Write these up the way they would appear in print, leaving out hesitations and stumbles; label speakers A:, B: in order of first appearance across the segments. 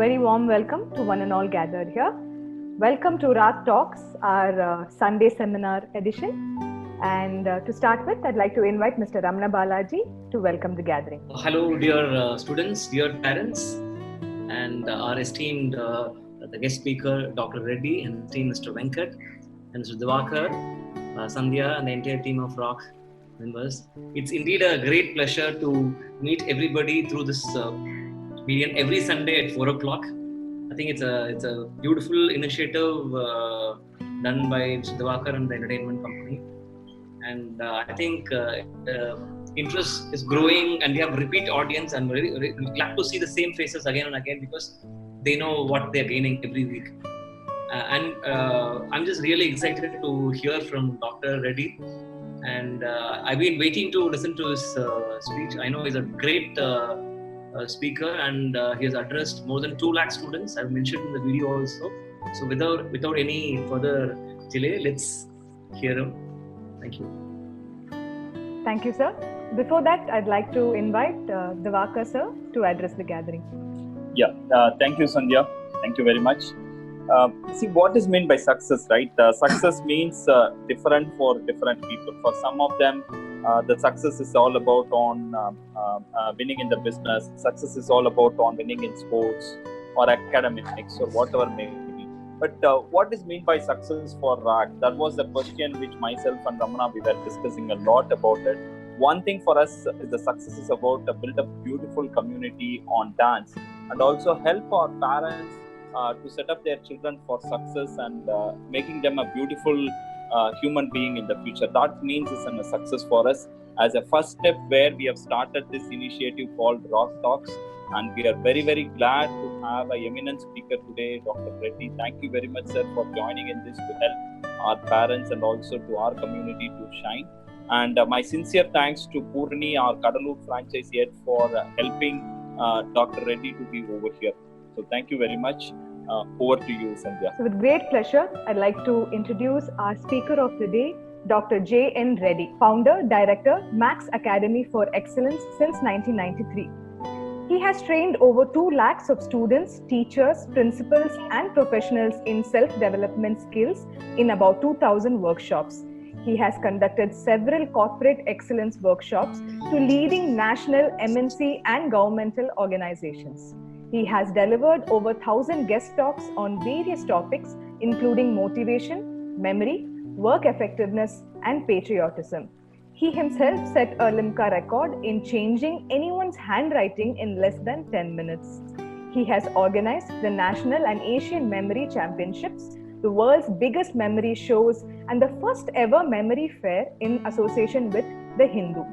A: very warm welcome to one and all gathered here. Welcome to Raat Talks, our Sunday seminar edition. And to start with, I'd like to invite Mr. Ramana Balaji to welcome the gathering.
B: Hello, dear students, dear parents, and our esteemed the guest speaker, Dr. Reddy, and esteemed Mr. Venkat, and Mr. Divakar, Sandhya, and the entire team of ROC members. It's indeed a great pleasure to meet everybody through this medium every Sunday at 4 o'clock. I think it's a beautiful initiative done by Mr. Divakar and the entertainment company. And I think interest is growing, and we have repeat audience, and very glad to see the same faces again and again because they know what they're gaining every week. And I'm just really excited to hear from Dr. Reddy. And I've been waiting to listen to his speech. I know he's a great speaker, and he has addressed more than 2 lakh students. I've mentioned in the video also. So without any further delay, let's hear him. Thank you.
A: Thank you, sir. Before that, I'd like to invite Divakar, sir, to address the gathering.
C: Yeah, thank you, Sandhya. Thank you very much. See, what is meant by success, right? Success means different for different people. For some of them, the success is all about on winning in the business. Success is all about on winning in sports or academics or whatever may be. But what is meant by success for RAC? That was the question which myself and Ramana, we were discussing a lot about it. One thing for us is the success is about to build a beautiful community on dance and also help our parents to set up their children for success and making them a beautiful human being in the future. That means it's a success for us as a first step where we have started this initiative called Rock Talks. And we are very, very glad to have an eminent speaker today, Dr. Reddy. Thank you very much, sir, for joining in this to help our parents and also to our community to shine. And my sincere thanks to Purni, our Kadalur franchise head, for helping Dr. Reddy to be over here. So thank you very much. Over to you, Sandhya.
A: So with great pleasure, I'd like to introduce our speaker of the day, Dr. J.N. Reddy, founder, director, Max Academy for Excellence since 1993. He has trained over 2 lakhs of students, teachers, principals, and professionals in self-development skills in about 2,000 workshops. He has conducted several corporate excellence workshops to leading national, MNC, and governmental organizations. He has delivered over 1,000 guest talks on various topics, including motivation, memory, work effectiveness, and patriotism. He himself set a Limca record in changing anyone's handwriting in less than 10 minutes. He has organized the National and Asian Memory Championships, the world's biggest memory shows, and the first ever memory fair in association with The Hindu.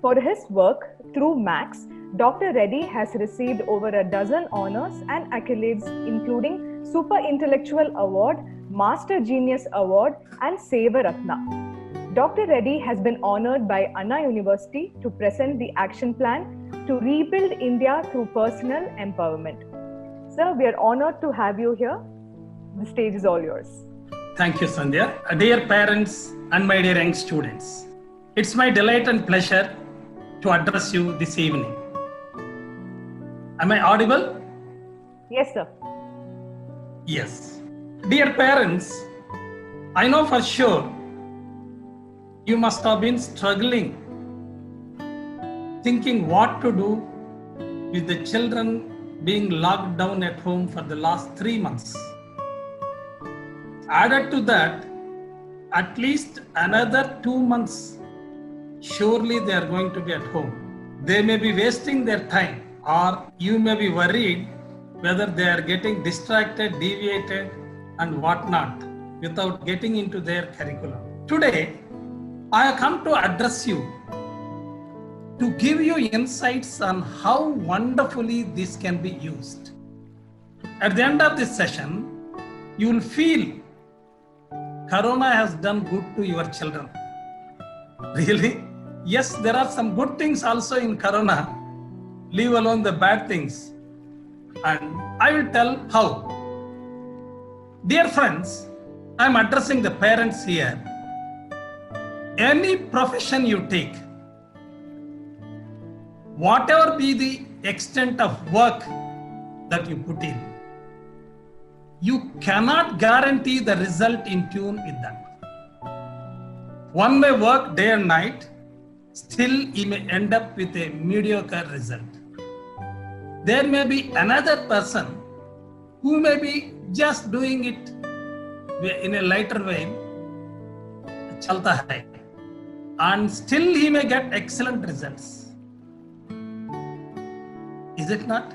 A: For his work through Max, Dr. Reddy has received over a dozen honors and accolades, including Super Intellectual Award, Master Genius Award, and Seva Ratna. Dr. Reddy has been honored by Anna University to present the action plan to rebuild India through personal empowerment. Sir, we are honored to have you here. The stage is all yours.
D: Thank you, Sandhya. Dear parents and my dear young students, it's my delight and pleasure to address you this evening. Am I audible?
A: Yes, sir.
D: Yes. Dear parents, I know for sure you must have been struggling, thinking what to do with the children being locked down at home for the last 3 months. Added to that, at least another 2 months, surely they are going to be at home. They may be wasting their time, or you may be worried whether they are getting distracted, deviated, and whatnot without getting into their curriculum. Today, I have come to address you to give you insights on how wonderfully this can be used. At the end of this session, you will feel Corona has done good to your children. Really? Yes, there are some good things also in Corona, leave alone the bad things. And I will tell how. Dear friends, I am addressing the parents here. Any profession you take, whatever be the extent of work that you put in, you cannot guarantee the result in tune with that. One may work day and night, still he may end up with a mediocre result. There may be another person who may be just doing it in a lighter way, chalta hai, and still he may get excellent results. Is it not?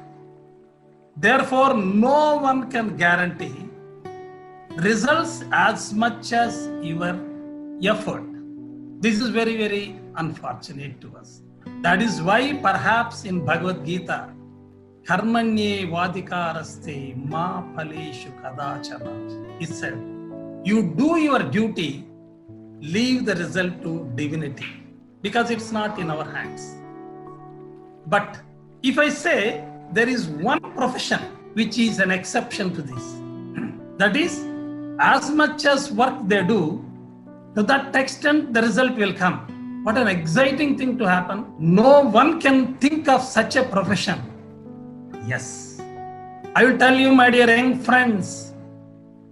D: Therefore, no one can guarantee results as much as your effort. This is very, very unfortunate to us. That is why perhaps in Bhagavad Gita, Karmanye vadikaraste ma phaleshu kadachana, it said, you do your duty, leave the result to divinity, because it's not in our hands. But if I say there is one profession which is an exception to this, that is, as much as work they do, to that extent the result will come. What an exciting thing to happen. No one can think of such a profession. Yes, I will tell you, my dear young friends,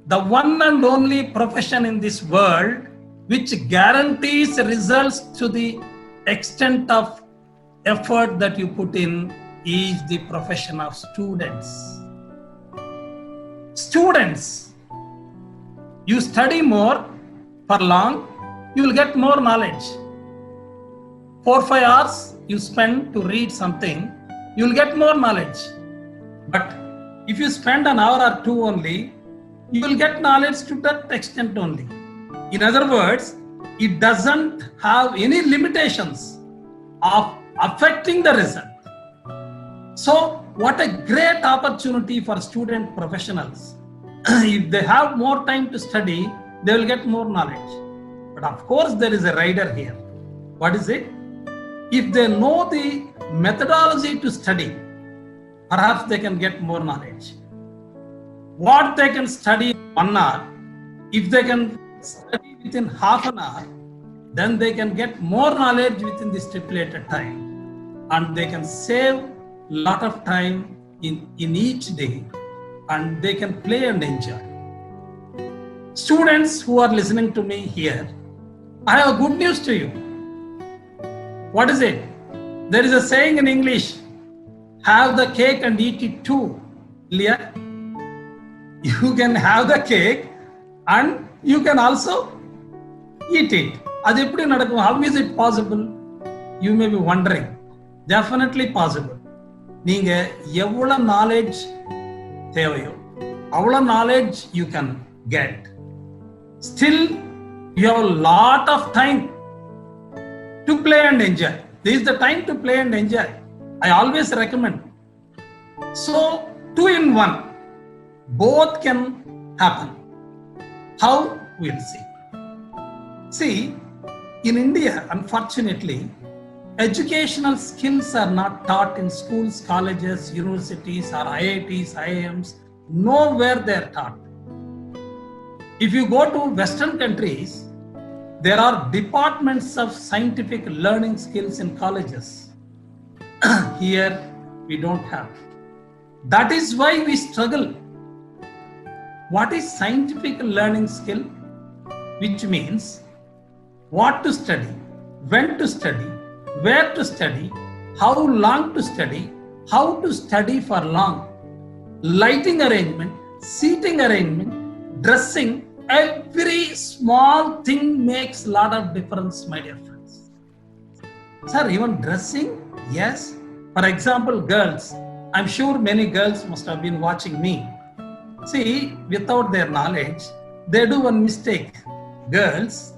D: the one and only profession in this world which guarantees results to the extent of effort that you put in is the profession of students. Students, you study more for long, you will get more knowledge. 4 or 5 hours you spend to read something, you will get more knowledge. But if you spend an hour or two only, you will get knowledge to that extent only. In other words, it doesn't have any limitations of affecting the result. So, what a great opportunity for student professionals. If they have more time to study, they will get more knowledge. But of course, there is a rider here. What is it? If they know the methodology to study, perhaps they can get more knowledge. What they can study in 1 hour, if they can study within half an hour, then they can get more knowledge within the stipulated time. And they can save a lot of time in each day, and they can play and enjoy. Students who are listening to me here, I have good news to you. What is it? There is a saying in English, have the cake and eat it too. Clear? You can have the cake and you can also eat it. How is it possible? You may be wondering. Definitely possible. Neenga evvala knowledge thevayo, avvala knowledge you can get. Still, you have a lot of time to play and enjoy. This is the time to play and enjoy. I always recommend. So, 2 in 1, both can happen. How? We'll see. See, in India, unfortunately, educational skills are not taught in schools, colleges, universities, or IITs, IIMs. Nowhere they are taught. If you go to Western countries, there are departments of scientific learning skills in colleges. Here, we don't have. That is why we struggle. What is scientific learning skill? Which means what to study, when to study, where to study, how long to study, how to study for long, lighting arrangement, seating arrangement, dressing, every small thing makes a lot of difference, my dear friends. Sir, even dressing? Yes. For example, girls. I'm sure many girls must have been watching me. See, without their knowledge, they do one mistake. Girls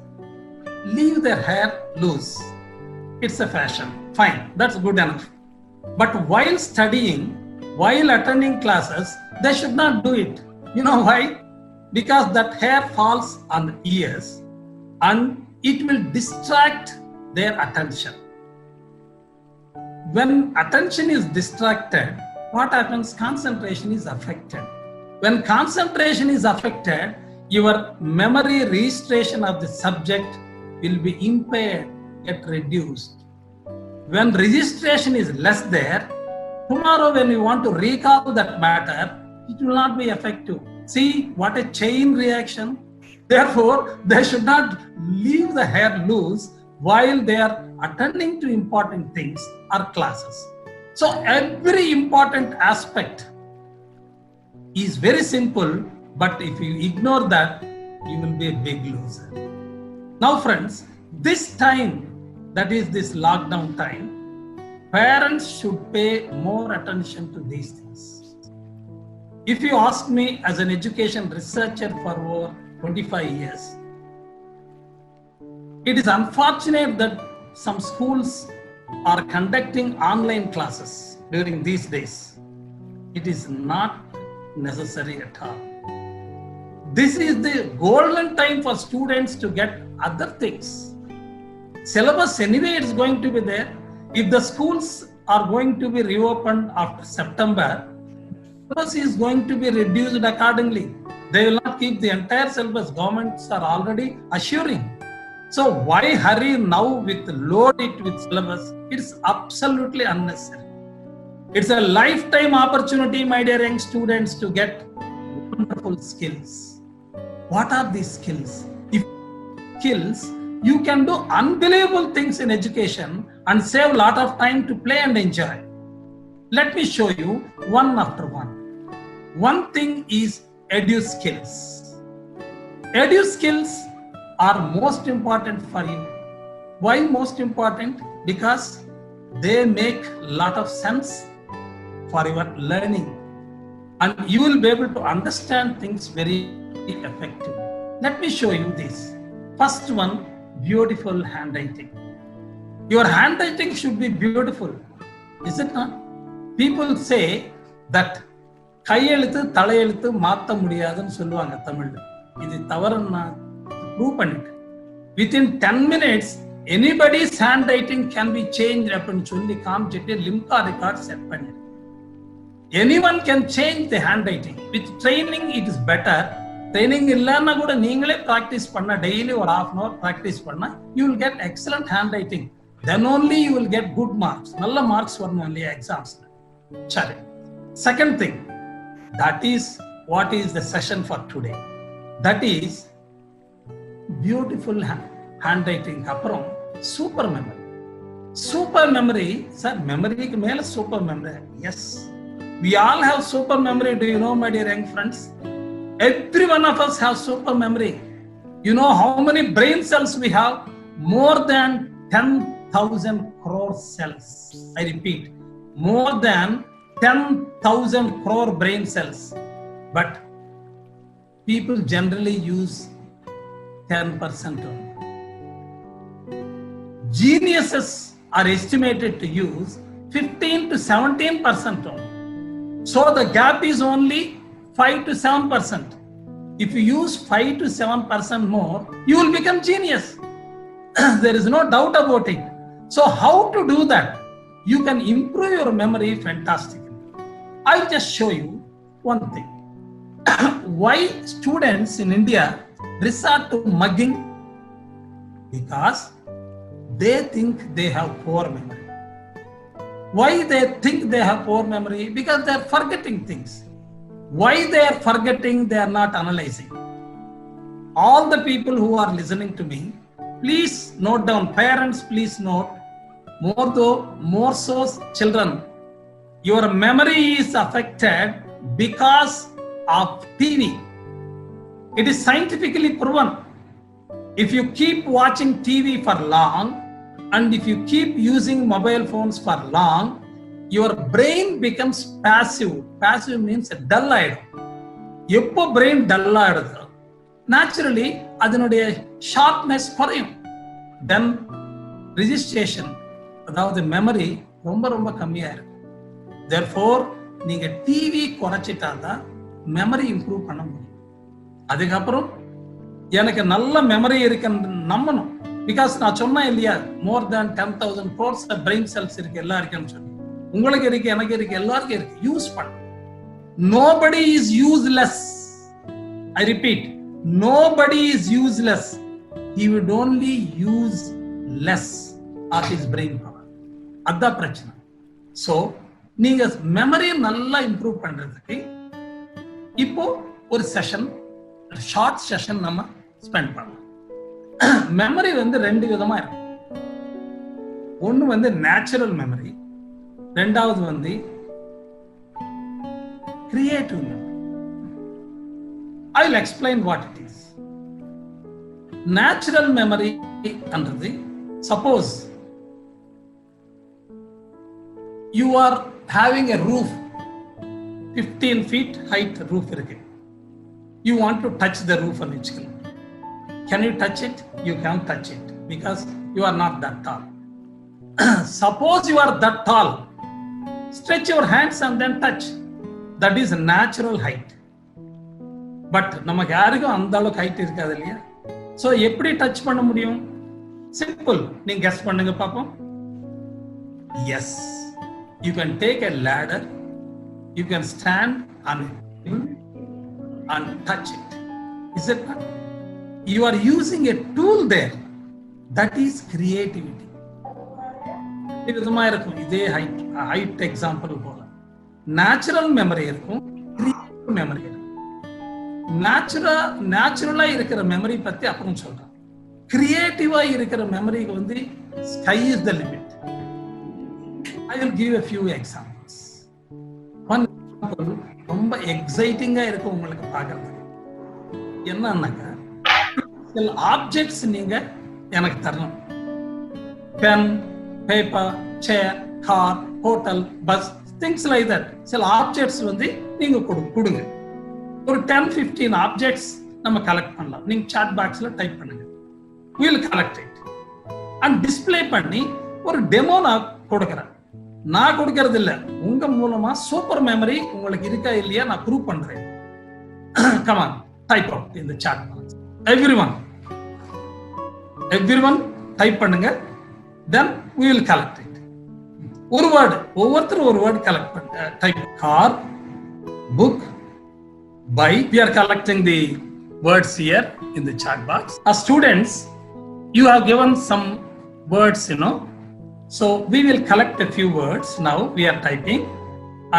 D: leave their hair loose. It's a fashion. Fine, that's good enough. But while studying, while attending classes, they should not do it. You know why? Because that hair falls on the ears and it will distract their attention. When attention is distracted, what happens? Concentration is affected. When concentration is affected, your memory registration of the subject will be impaired, get reduced. When registration is less there, Tomorrow, when you want to recall that matter, it will not be effective. See what a chain reaction. Therefore, they should not leave the hair loose while they are attending to important things or classes. So every important aspect is very simple, but if you ignore that, you will be a big loser. Now friends, this time, that is this lockdown time, parents should pay more attention to these things. If you ask me as an education researcher for over 25 years, it is unfortunate that some schools are conducting online classes during these days. It is not necessary at all. This is the golden time for students to get other things. Syllabus anyway is going to be there. If the schools are going to be reopened after September, syllabus is going to be reduced accordingly. They will not keep the entire syllabus. Governments are already assuring. So why hurry now with load it with syllabus? It's absolutely unnecessary. It's a lifetime opportunity, my dear young students, to get wonderful skills. What are these skills? If skills, you can do unbelievable things in education and save a lot of time to play and enjoy. Let me show you one after one. One thing is edu skills. Edu skills are most important for you. Why most important? Because they make a lot of sense for your learning, and you will be able to understand things very effectively. Let me show you this. First one, beautiful handwriting. Your handwriting should be beautiful, is it not? People say that கையெழுத்து தலையெழுத்து மாத்த முடியாதுன்னு சொல்லுவாங்க தமிழ்ல. இது தவறுன்னு நான் prove பண்ணிட்டேன். Within 10 minutes, anybody's handwriting can be changed அப்படின்னு சொல்லி காமிச்சிட்டு லிம்கா ரெக்கார்ட் செட் பண்ணிட்டேன். Anyone can change the handwriting. With training, it is better. Training இல்லைன்னா கூட நீங்களே practice பண்ண daily ஒரு half an hour practice பண்ண you will get excellent handwriting. Then only you will get good marks. நல்ல marks வரணும் இல்லையா எக்ஸாம்ஸ்ல. சரி. Second thing, that is what is the session for today. That is beautiful handwriting. அப்புறம் super memory. Super memory, sir, memoryக்கு மேல super memory. Yes. We all have super memory. Do you know, my dear young friends? Every one of us have super memory. You know how many brain cells we have? More than 10,000 crore cells. I repeat, more than 10,000 crore brain cells. But people generally use 10% only. Geniuses are estimated to use 15 to 17% only. So the gap is only 5 to 7%. If you use 5 to 7% more, you will become genius. There is no doubt about it. So how to do that? You can improve your memory fantastically. I'll just show you one thing. Why students in India resort to mugging? Because they think they have poor memory. Why they think they have poor memory? Because they are forgetting things. Why they are forgetting? They are not analyzing. All the people who are listening to me, please note down. Parents, please note. More so children. Your memory is affected because of TV. It is scientifically proven. If you keep watching TV for long, and if you keep using mobile phones for long, your brain becomes passive. Passive means dull ஆயிடும். எப்போ brain dull ஆயிடுதோ naturally அதனுடைய sharpness குறையும். Then registration, அதாவது memory ரொம்ப கம்மியா இருக்கும். Therefore நீங்க TV குறைச்சிட்டாதான் memory improve பண்ண முடியும். அதுக்கப்புறம் எனக்கு நல்ல memory இருக்குன்னு நம்பணும். Because நான் சொன்னேன் இல்லையா, more than 10,000 crores brain cells இருக்கு எல்லாருக்கும் சொல்லி. உங்களுக்கு இருக்கு, எனக்கு இருக்கு, எல்லாருக்கும் இருக்கு. யூஸ் பண்ண. Nobody is useless. I repeat, nobody is useless. He would only use less of his brain power. அதான் பிரச்சனை. So நீங்க மெமரியை நல்லா இம்ப்ரூவ் பண்றதுக்கு இப்போ ஒரு செஷன், ஷார்ட் செஷன் நம்ம ஸ்பெண்ட் பண்ணலாம். மெமரி வந்து 2 விதமா இருக்கு. ஒன்னு வந்து நேச்சுரல் மெமரி, ரெண்டாவது வந்து creative memory. I'll explain what it is. Natural memory என்றது, suppose you are having a roof, 15 feet height roof இருக்கு. You want to touch the roof and வச்சுக்கலாம். Can you touch it? You can't touch it because you are not that tall. Suppose you are that tall, stretch your hands and then touch. That is natural height. But நமக்கு யாருக்கும் அந்த அளவுக்கு height இருக்காது இல்லையா? So எப்படி touch பண்ண முடியும்? Simple. நீங்க கெஸ் பண்ணுங்க பாப்போம். Yes, you can take a ladder, you can stand on it and touch it. Is it not? You are using a tool there. That is creativity. இது விதமா இருக்கும். இதே ஹைட் எக்ஸாம்பிள் போல நேச்சுரல் மெமரி இருக்கும், creative memory இருக்கும். நேச்சுரலா இருக்கிற memory பத்தி அப்புறம் சொல்றேன். கிரியேட்டிவா இருக்கிற மெமரிக்கு வந்து sky is the limit. I will give a few examples. One example ரொம்ப எக்ஸைட்டிங்கா இருக்கும் உங்களுக்கு பார்க்கறதுக்கு. என்னன்னாக்க, சில ஆப்ஜெக்ட்ஸ் நீங்க எனக்கு தரணும். Pen, paper, chair, car, hotel, bus, things like that. சில ஆப்ஜெக்ட்ஸ் வந்து நீங்க கொடுங்க. ஒரு 10-15 ஆப்ஜெக்ட்ஸ் நம்ம கலெக்ட் பண்ணலாம். நீங்க சாட் பாக்ஸ்ல டைப் பண்ணுங்க. we will collect it and display பண்ணி ஒரு டெமோ நான் கொடுக்கிறேன். நான் கொடுக்கிறது இல்ல, உங்க மூலமா சூப்பர் மெமரி உங்களுக்கு இருக்கா இல்லையா நான் ப்ரூவ் பண்றேன். come on, type out in the chat box. everyone type பண்ணுங்க. then we will collect it. ஒரு வேர்ட், ஒவ்வொருத்தரும் ஒரு வேர்ட் கலெக்ட் பண்ணுங்க. Type car, book, bike. We are collecting the words here in the chat box. As students, you have given some words, so we will collect a few words. Now we are typing,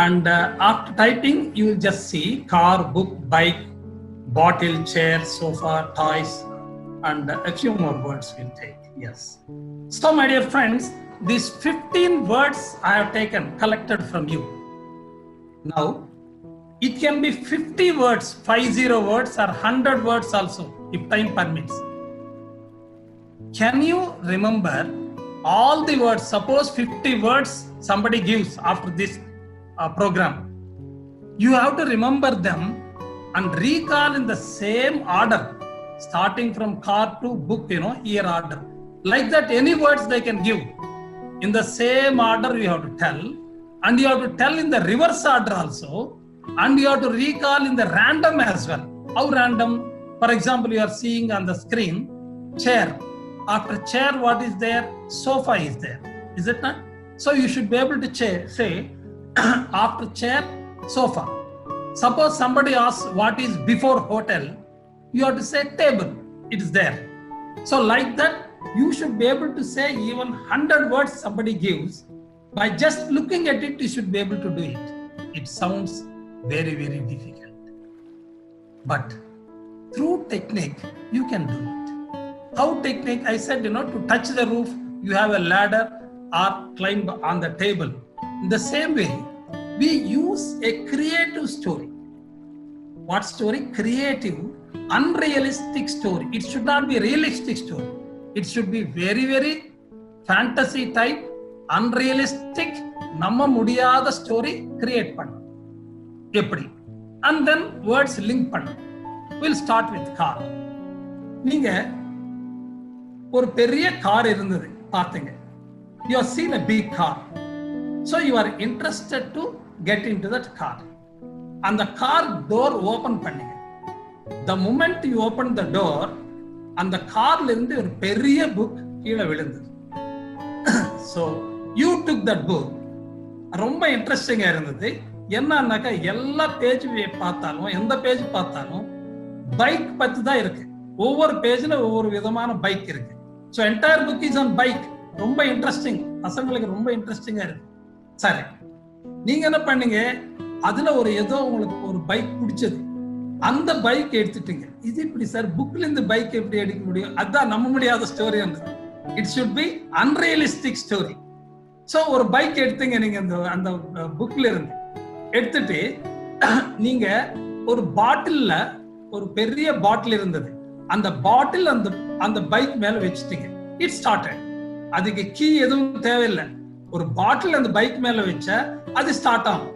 D: and after typing you will just see car, book, bike, bottle, chair, sofa, toys, and a few more words we'll take. Yes. So my dear friends, these 15 words I have taken, collected from you. Now it can be 50 words, 50 words, or 100 words also, if time permits. Can you remember all the words? Suppose 50 words somebody gives after this program. You have to remember them and recall in the same order, starting from car to book, year order. Like that, any words they can give. In the same order you have to tell, and you have to tell in the reverse order also. And you have to recall in the random as well. How random? For example, you are seeing on the screen chair. After chair, what is there? Sofa is there. Is it not? So you should be able to say after chair, sofa. Suppose somebody asks what is before hotel, you have to say table. It is there. So like that, you should be able to say even 100 words somebody gives. By just looking at it, you should be able to do it. It sounds very, very difficult. But through technique, you can do it. How technique? I said, to touch the roof, you have a ladder or climb on the table. In the same way, we use a creative story. What story? Creative, unrealistic story. It should not be realistic story. It should be very, very fantasy type, unrealistic, நம்ம முடியாத story create பண்ண எப்படி, and then words link பண்ண. We'll start with car. நீங்க ஒரு பெரிய car இருந்தது பார்த்தீங்க. You have seen a big car, so you are interested to get into that car. அந்த கார் டோர் ஓபன் பண்ணீங்க. The moment you open the door, அந்த கார்ல இருந்து ஒரு பெரிய புக் கீழே விழுந்தது. So you took that book. ரொம்ப இன்ட்ரெஸ்டிங்கா இருந்தது. என்னன்னாக்கா எல்லா பேஜ் பார்த்தாலும், எந்த பேஜ் பார்த்தாலும் பைக் பத்தி தான் இருக்கு. ஒவ்வொரு பேஜ்ல ஒவ்வொரு விதமான பைக் இருக்கு. So entire book is on bike. ரொம்ப இன்ட்ரெஸ்டிங், பசங்களுக்கு ரொம்ப இன்ட்ரெஸ்டிங்கா இருக்கு. சரி, நீங்க என்ன பண்ணீங்க, அதுல ஒரு ஏதோ உங்களுக்கு ஒரு பைக் பிடிச்சது, அந்த பைக் எடுத்துட்டீங்க. இது இப்படி சார் புக்ல இருந்து பைக் எப்படி எடுக்க முடியும்? அதான் நம்ப முடியாத story. It should be unrealistic story. So ஒரு பைக் எடுத்தீங்க நீங்க அந்த புக்ல இருந்து எடுத்துட்டு, நீங்க ஒரு பாட்டில்ல ஒரு பெரிய பாட்டில் இருந்தது, அந்த பாட்டில் அந்த பைக் மேல வச்சுட்டீங்க. It started. அதுக்கு கீ எதுவும் தேவையில்லை. ஒரு பாட்டில் அந்த பைக் மேல வச்ச அது ஸ்டார்ட் ஆகும்.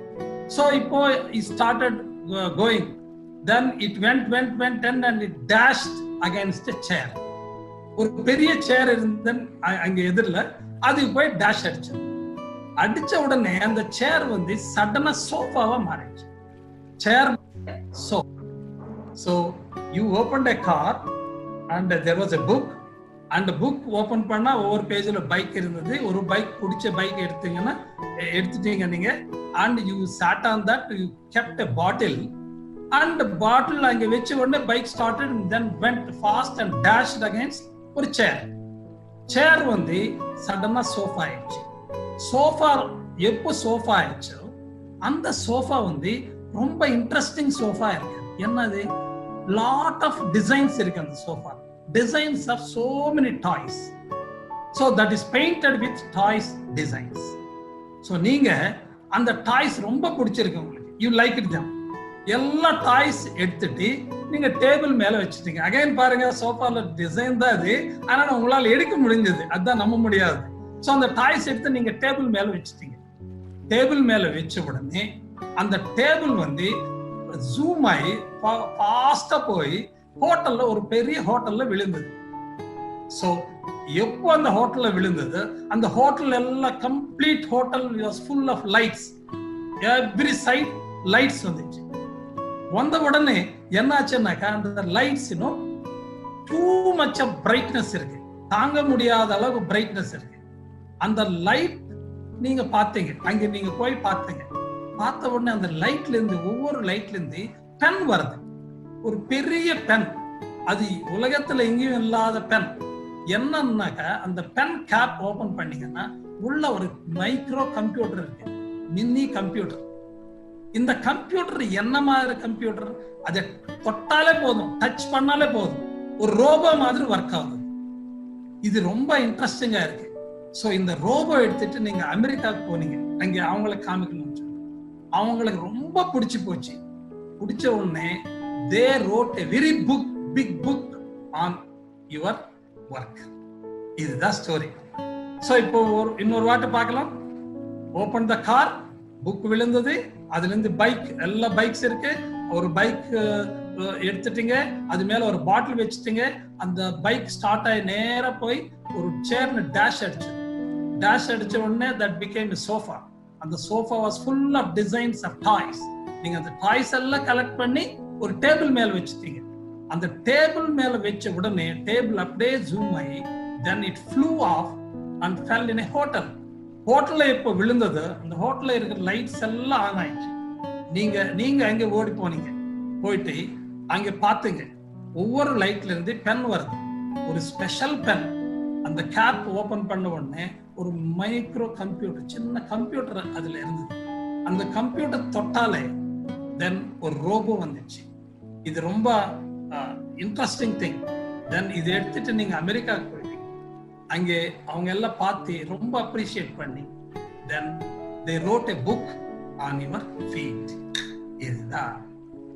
D: சோ இப்போ it started going, then it went and it dashed against a chair. ஒரு பெரிய சேர் இருந்த அங்க எதிரில அது போய் டேஷ் அடிச்ச உடனே அந்த சேர் வந்து சடனா சோஃபாவா மாறிடுச்சு. சேர் so you opened a car and there was a book, and book open பண்ணா ஒவ்வொரு பேஜ்ல பைக் இருந்தது. ஒரு பைக் பிடிச்ச பைக் எடுத்துட்டீங்க நீங்க, and you sat on that, you kept a bottle, and the bottle அங்க வெச்ச உடனே bike started and then went fast and dashed against ஒரு சேர் வந்து சடனா சோஃபா ஆயிடுச்சு. சோஃபா எப்போ சோஃபா ஆயிடுச்சோ அந்த சோஃபா வந்து ரொம்ப இன்ட்ரெஸ்டிங் சோஃபா இருக்கு. என்னது, லாட் ஆஃப் டிசைன்ஸ் இருக்கு அந்த sofa. Designs of so many toys, so that is painted with toys designs. So நீங்க அந்த டாய்ஸ் ரொம்ப பிடிச்சிருக்கு உங்களுக்கு, you liked them. எல்லா டாய்ஸ் எடுத்துட்டு நீங்க டேபிள் மேல வச்சுட்டீங்க. அகைன் பாருங்க, சோஃபால டிசைன் தான் அது, ஆனா உங்களால எடுக்க முடிஞ்சது, அதான் நம்ப முடியாது. சோ அந்த டாய்ஸ் எடுத்து நீங்க டேபிள் மேல வச்சுட்டீங்க. டேபிள் மேல வச்ச உடனே அந்த டேபிள் வந்து ஜூம் ஆகி ஃபாஸ்டா போய் ஹோட்டல்ல, ஒரு பெரிய ஹோட்டல்ல விழுந்தது. சோ எப்போ அந்த ஹோட்டல்ல விழுந்தது, அந்த ஹோட்டல் எல்லாம் complete hotel was full of lights. Every side lights வந்துச்சு. வந்த உடனே என்னாச்சுன்னாக்கா, அந்த லைட்ஸ் இன்னும் டூ மச் ஆஃப் பிரைட்னஸ் இருக்கு, தாங்க முடியாத அளவு பிரைட்னஸ் இருக்கு. அந்த லைட் நீங்க பாத்தீங்க, அங்க நீங்க போய் பாத்தீங்க. பார்த்த உடனே அந்த லைட்ல இருந்து, ஒவ்வொரு லைட்ல இருந்து பென் வருது, ஒரு பெரிய பென். அது உலகத்துல எங்கேயும் இல்லாத பென். என்னன்னாக்கா, அந்த பென் கேப் ஓபன் பண்ணீங்கன்னா உள்ள ஒரு மைக்ரோ கம்ப்யூட்டர் இருக்கு, மினி கம்ப்யூட்டர். இந்த கம்ப்யூட்டர் என்ன மாதிரி கம்ப்யூட்டர், அதை தொட்டாலே போதும், டச் பண்ணாலே போதும், ஒரு ரோபோ மாதிரி ஒர்க் ஆகுது. இது ரொம்ப இன்ட்ரெஸ்டிங்கா இருக்கு. சோ இந்த ரோபோ எடுத்துட்டு நீங்க அமெரிக்காவுக்கு போனீங்க, அங்க அவங்களுக்கு காமிக்கணும். அவங்களுக்கு ரொம்ப பிடிச்சு போச்சு. பிடிச்ச உடனே they wrote a very big book on your work. இதுதான் ஸ்டோரி. சோ இப்போ இன்னொரு வாட்டி பார்க்கலாம். ஓபன் த கார், புக் விழுந்தது, அதுல இருந்து பைக், எல்லா பைக்ஸ் இருக்கு. ஒரு பைக் எடுத்துட்டீங்க, அது மேல ஒரு பாட்டில் வச்சுட்டீங்க. அந்த பைக் ஸ்டார்ட் ஆகி நேரா போய் ஒரு சேர்னு டேஷ் அடிச்ச உடனே that became a sofa. அந்த sofa was full of designs of toys. நீங்க அந்த டாய்ஸ் எல்லாம் கலெக்ட் பண்ணி ஒரு டேபிள் மேல வச்சுட்டீங்க. அந்த டேபிள் மேல வச்ச உடனே டேபிள் அப்படியே ஜூம் ஆகி then it flew off and fell in a hotel. ஹோட்டல்ல இப்போ விழுந்தது, அந்த ஹோட்டல்ல இருக்கிற லைட்ஸ் எல்லாம் ஆன் ஆயிடுச்சு. நீங்க அங்க ஓடி போனீங்க, போயிட்டு அங்க பாத்தீங்க ஒவ்வொரு லைட்ல இருந்து பென் வருது, ஒரு ஸ்பெஷல் பென். அந்த கேப் ஓபன் பண்ண உடனே ஒரு மைக்ரோ கம்ப்யூட்டர், சின்ன கம்ப்யூட்டர் அதுல இருந்தது. அந்த கம்ப்யூட்டர் தொட்டாலே தென் ஒரு ரோபோ வந்துச்சு. இது ரொம்ப இன்ட்ரெஸ்டிங் திங். தென் இது எடுத்துட்டு நீங்க அமெரிக்காவுக்கு போயிட்டீங்க. அங்கே அவங்க எல்லாம் பார்த்து ரொம்ப அப்ரிஷியேட் பண்ணி தென் they wrote a book on your feet. இதுதான்.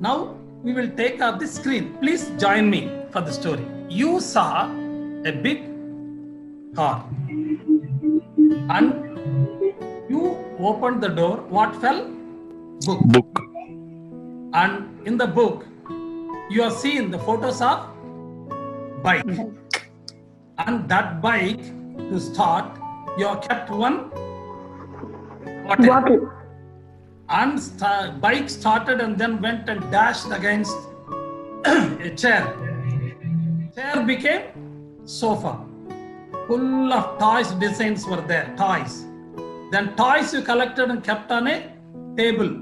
D: Now we will take off the screen. Please join me for the story. You saw a big car and you opened the door. What fell? Book. And in the book you have seen the photos of bike. And that bike, to start, you have kept one bottle. And bike started and then went and dashed against a chair. Chair became sofa. Full of toys, designs were there, toys. Then toys you collected and kept on a table.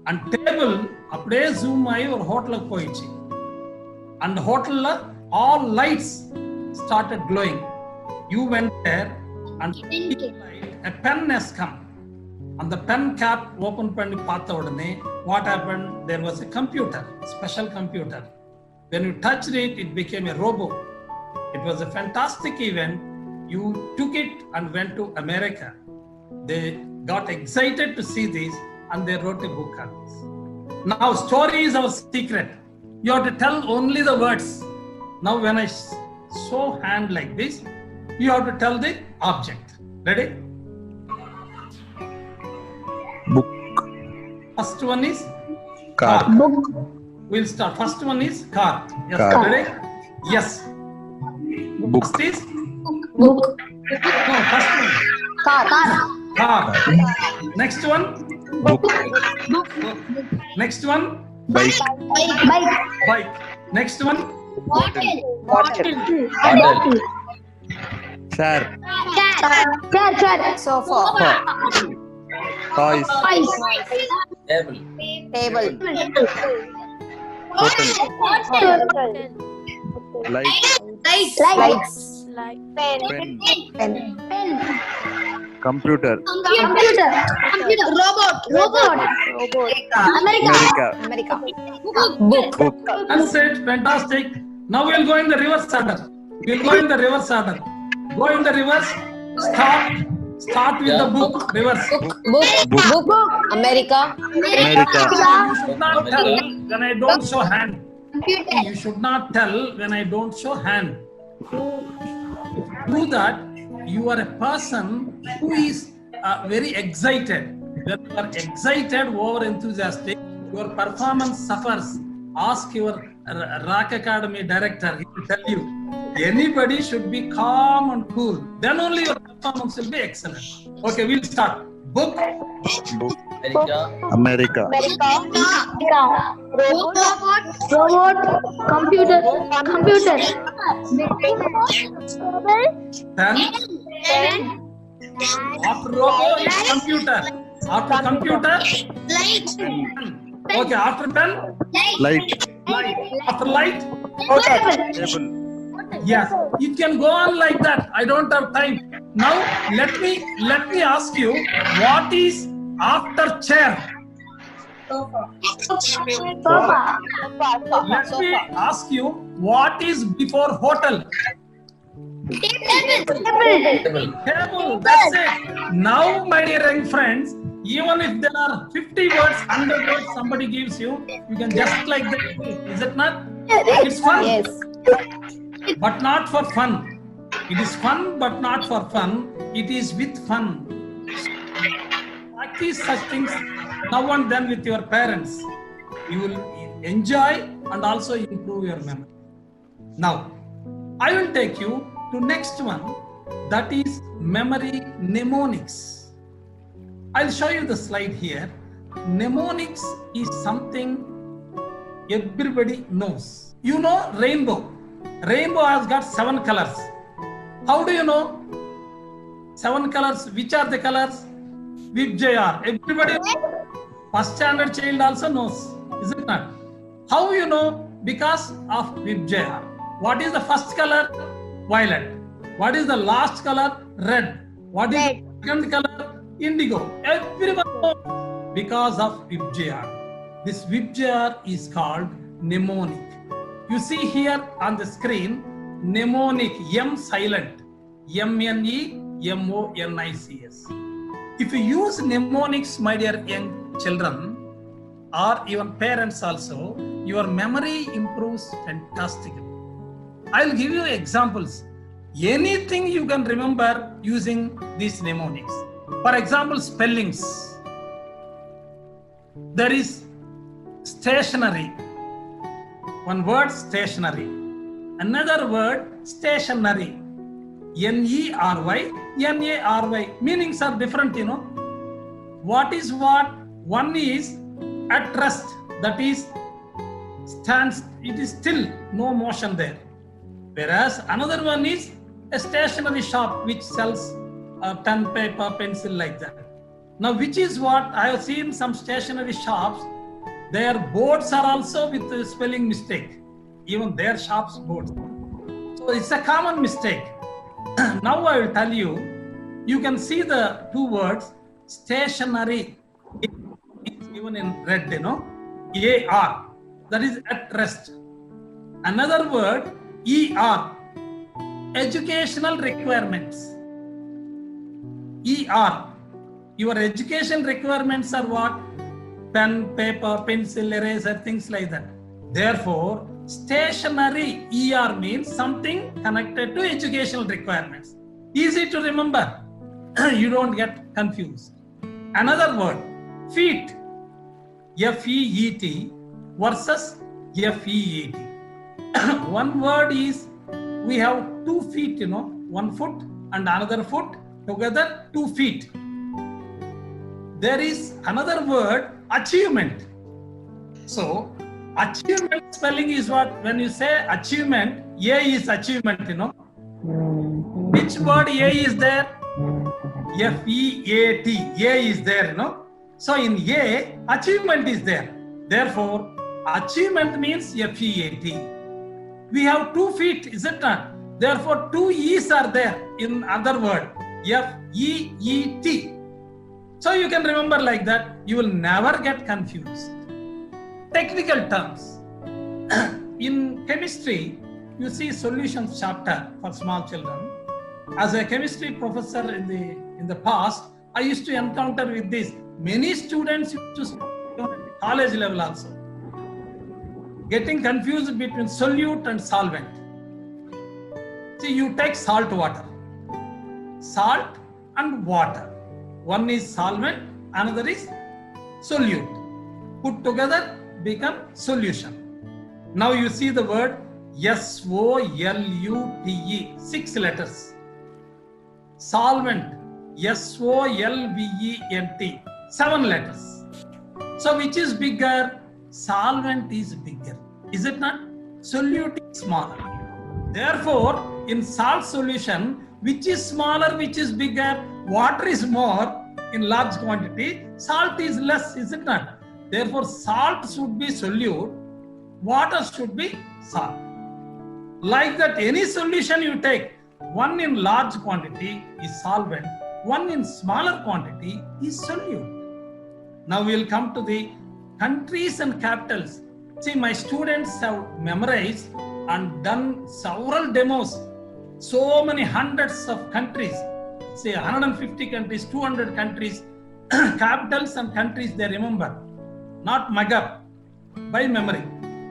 D: And table அப்படியே zoom ஆகி ஒரு ஹோட்டலுக்கு போயிடுச்சு. And ஹோட்டல்ல all lights started glowing. You went there and a pen has come. And the pen cap open panni paatha udane, what happened? There was a computer, special computer. When you touched it, it became a robot. It was a fantastic event. You took it and went to America. They got excited to see this and they wrote a book on this. Now, story is our secret. You have to tell only the words. Now, when I show hand like this, you have to tell the object. Ready?
E: Book.
D: First one is
E: Car.
D: Book. We'll start. First one is car. Yes.
E: Car.
D: Ready? Yes.
E: Book.
D: First is
F: Book.
D: no. First one. Car. Next one.
E: Book.
D: Next one.
E: Bike.
D: Bike. Next one.
E: Chair.
F: Sofa.
E: Toys.
B: Table.
F: Table.
E: Hotel. Light.
F: Lights.
E: Pen.
F: Pen.
E: Computer.
F: Robot.
E: America. Book.
D: That's it. Fantastic. Now we'll go in the reverse order. Go in the reverse. Start with the book. Reverse.
F: Book. America.
D: You should not tell when I don't show hand. You should not tell when I don't show hand. If you do that, you are a person who is very excited. When you are excited, over enthusiastic, your performance suffers. Ask your Rock Academy director, he will tell you. Anybody should be calm and cool. Then only your performance will be excellent. Okay, we'll start. Book.
E: America.
F: Robot. Computer.
D: Then after robot is computer. After computer, okay. After pen,
E: Light.
D: after light,
E: Table.
D: yes. It can go on like that. I don't have time. Now let me ask you, what is after chair? Let me ask you, what is before hotel? Table. That's it. Now, my dear young friends, even if there are 50 words, 100 words somebody gives you, you can just like that. Is it not? It's fun.
F: Yes.
D: But not for fun. It is fun, but not for fun. It is with fun. Practice such things now and then with your parents. You will enjoy and also improve your memory. Now, I will take you to next one, that is memory mnemonics. I'll show you the slide here. Mnemonics is something everybody knows. You know rainbow. Rainbow has got 7 colors. How do you know 7 colors? Which are the colors? VIBGYOR. Everybody knows. First standard child also knows. Is it not? How you know? Because of VIBGYOR. What is the first color? Violet. What is the last color? Red. What is the second color? Indigo. Everyone knows because of VIBGYOR. This VIBGYOR is called mnemonic. You see here on the screen, mnemonic, M silent, MNEMONICS. If you use mnemonics, my dear young children, or even parents also, your memory improves fantastically. I'll give you examples. Anything you can remember using these mnemonics. For example, spellings. There is stationery. One word, stationery. Another word, stationary. NERY, NARY. Meanings are different, you know. What is what? One is at rest. That is stands. It is still, no motion there. Whereas another one is a stationery shop which sells pen, paper, pencil like that. Now, which is what I have seen some stationery shops, their boards are also with a spelling mistake. Even their shops boards. So it's a common mistake. Now I will tell you, you can see the 2 words, stationary is given in red, AR, that is at rest. Another word, ER, educational requirements. ER, your education requirements are what? Pen, paper, pencil, eraser, things like that. Therefore, stationary ER means something connected to educational requirements. Easy to remember. You don't get confused. Another word, feet, FEET versus FEET. One word is, we have 2 feet, one foot and another foot, together 2 feet. There is another word, achievement. So, achievement spelling is what? When you say achievement, A is achievement, Which word A is there? FEAT, A is there, So in A, achievement is there. Therefore, achievement means FEAT. We have 2 feet, is it not? Therefore, 2 E's are there in other word, FEET. So you can remember like that. You will never get confused. Technical terms. In chemistry, you see solutions chapter for small children. As a chemistry professor in the past, I used to encounter with this. Many students used to study at college level also, getting confused between solute and solvent. See, you take salt water. Salt and water. One is solvent, another is solute. Put together, become solution. Now you see the word SOLUTE, 6 letters. Solvent, SOLVENT, 7 letters. So which is bigger? Solvent is bigger. Is it not? Solute is smaller. Therefore, in salt solution, which is smaller, which is bigger? Water is more in large quantity, salt is less, is it not? Therefore, salt should be solute, water should be salt. Like that, any solution you take, one in large quantity is solvent, one in smaller quantity is solute. Now we will come to the countries and capitals. See, my students have memorized and done several demos. So many hundreds of countries, say 150 countries, 200 countries, capitals and countries they remember. Not mug up, by memory.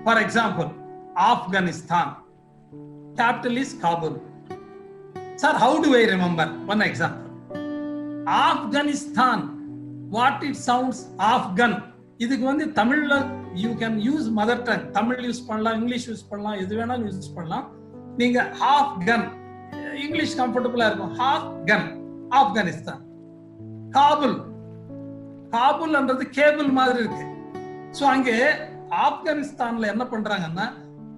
D: For example, Afghanistan, capital is Kabul. Sir, how do I remember? One example. Afghanistan, what it sounds, Afghan. இதுக்கு வந்து தமிழ்ல you can use mother tongue. Tamil use பண்ணலாம், English use பண்ணலாம், எது வேணாலும் use பண்ணலாம். நீங்க half gun, English கம்ஃபர்டபுளா இருக்கும். half gun, Afghanistan. காபுல், காபுல்ன்றது கேபிள் மாதிரி இருக்கு. சோ அங்கே ஆப்கானிஸ்தான்ல என்ன பண்றாங்கன்னா,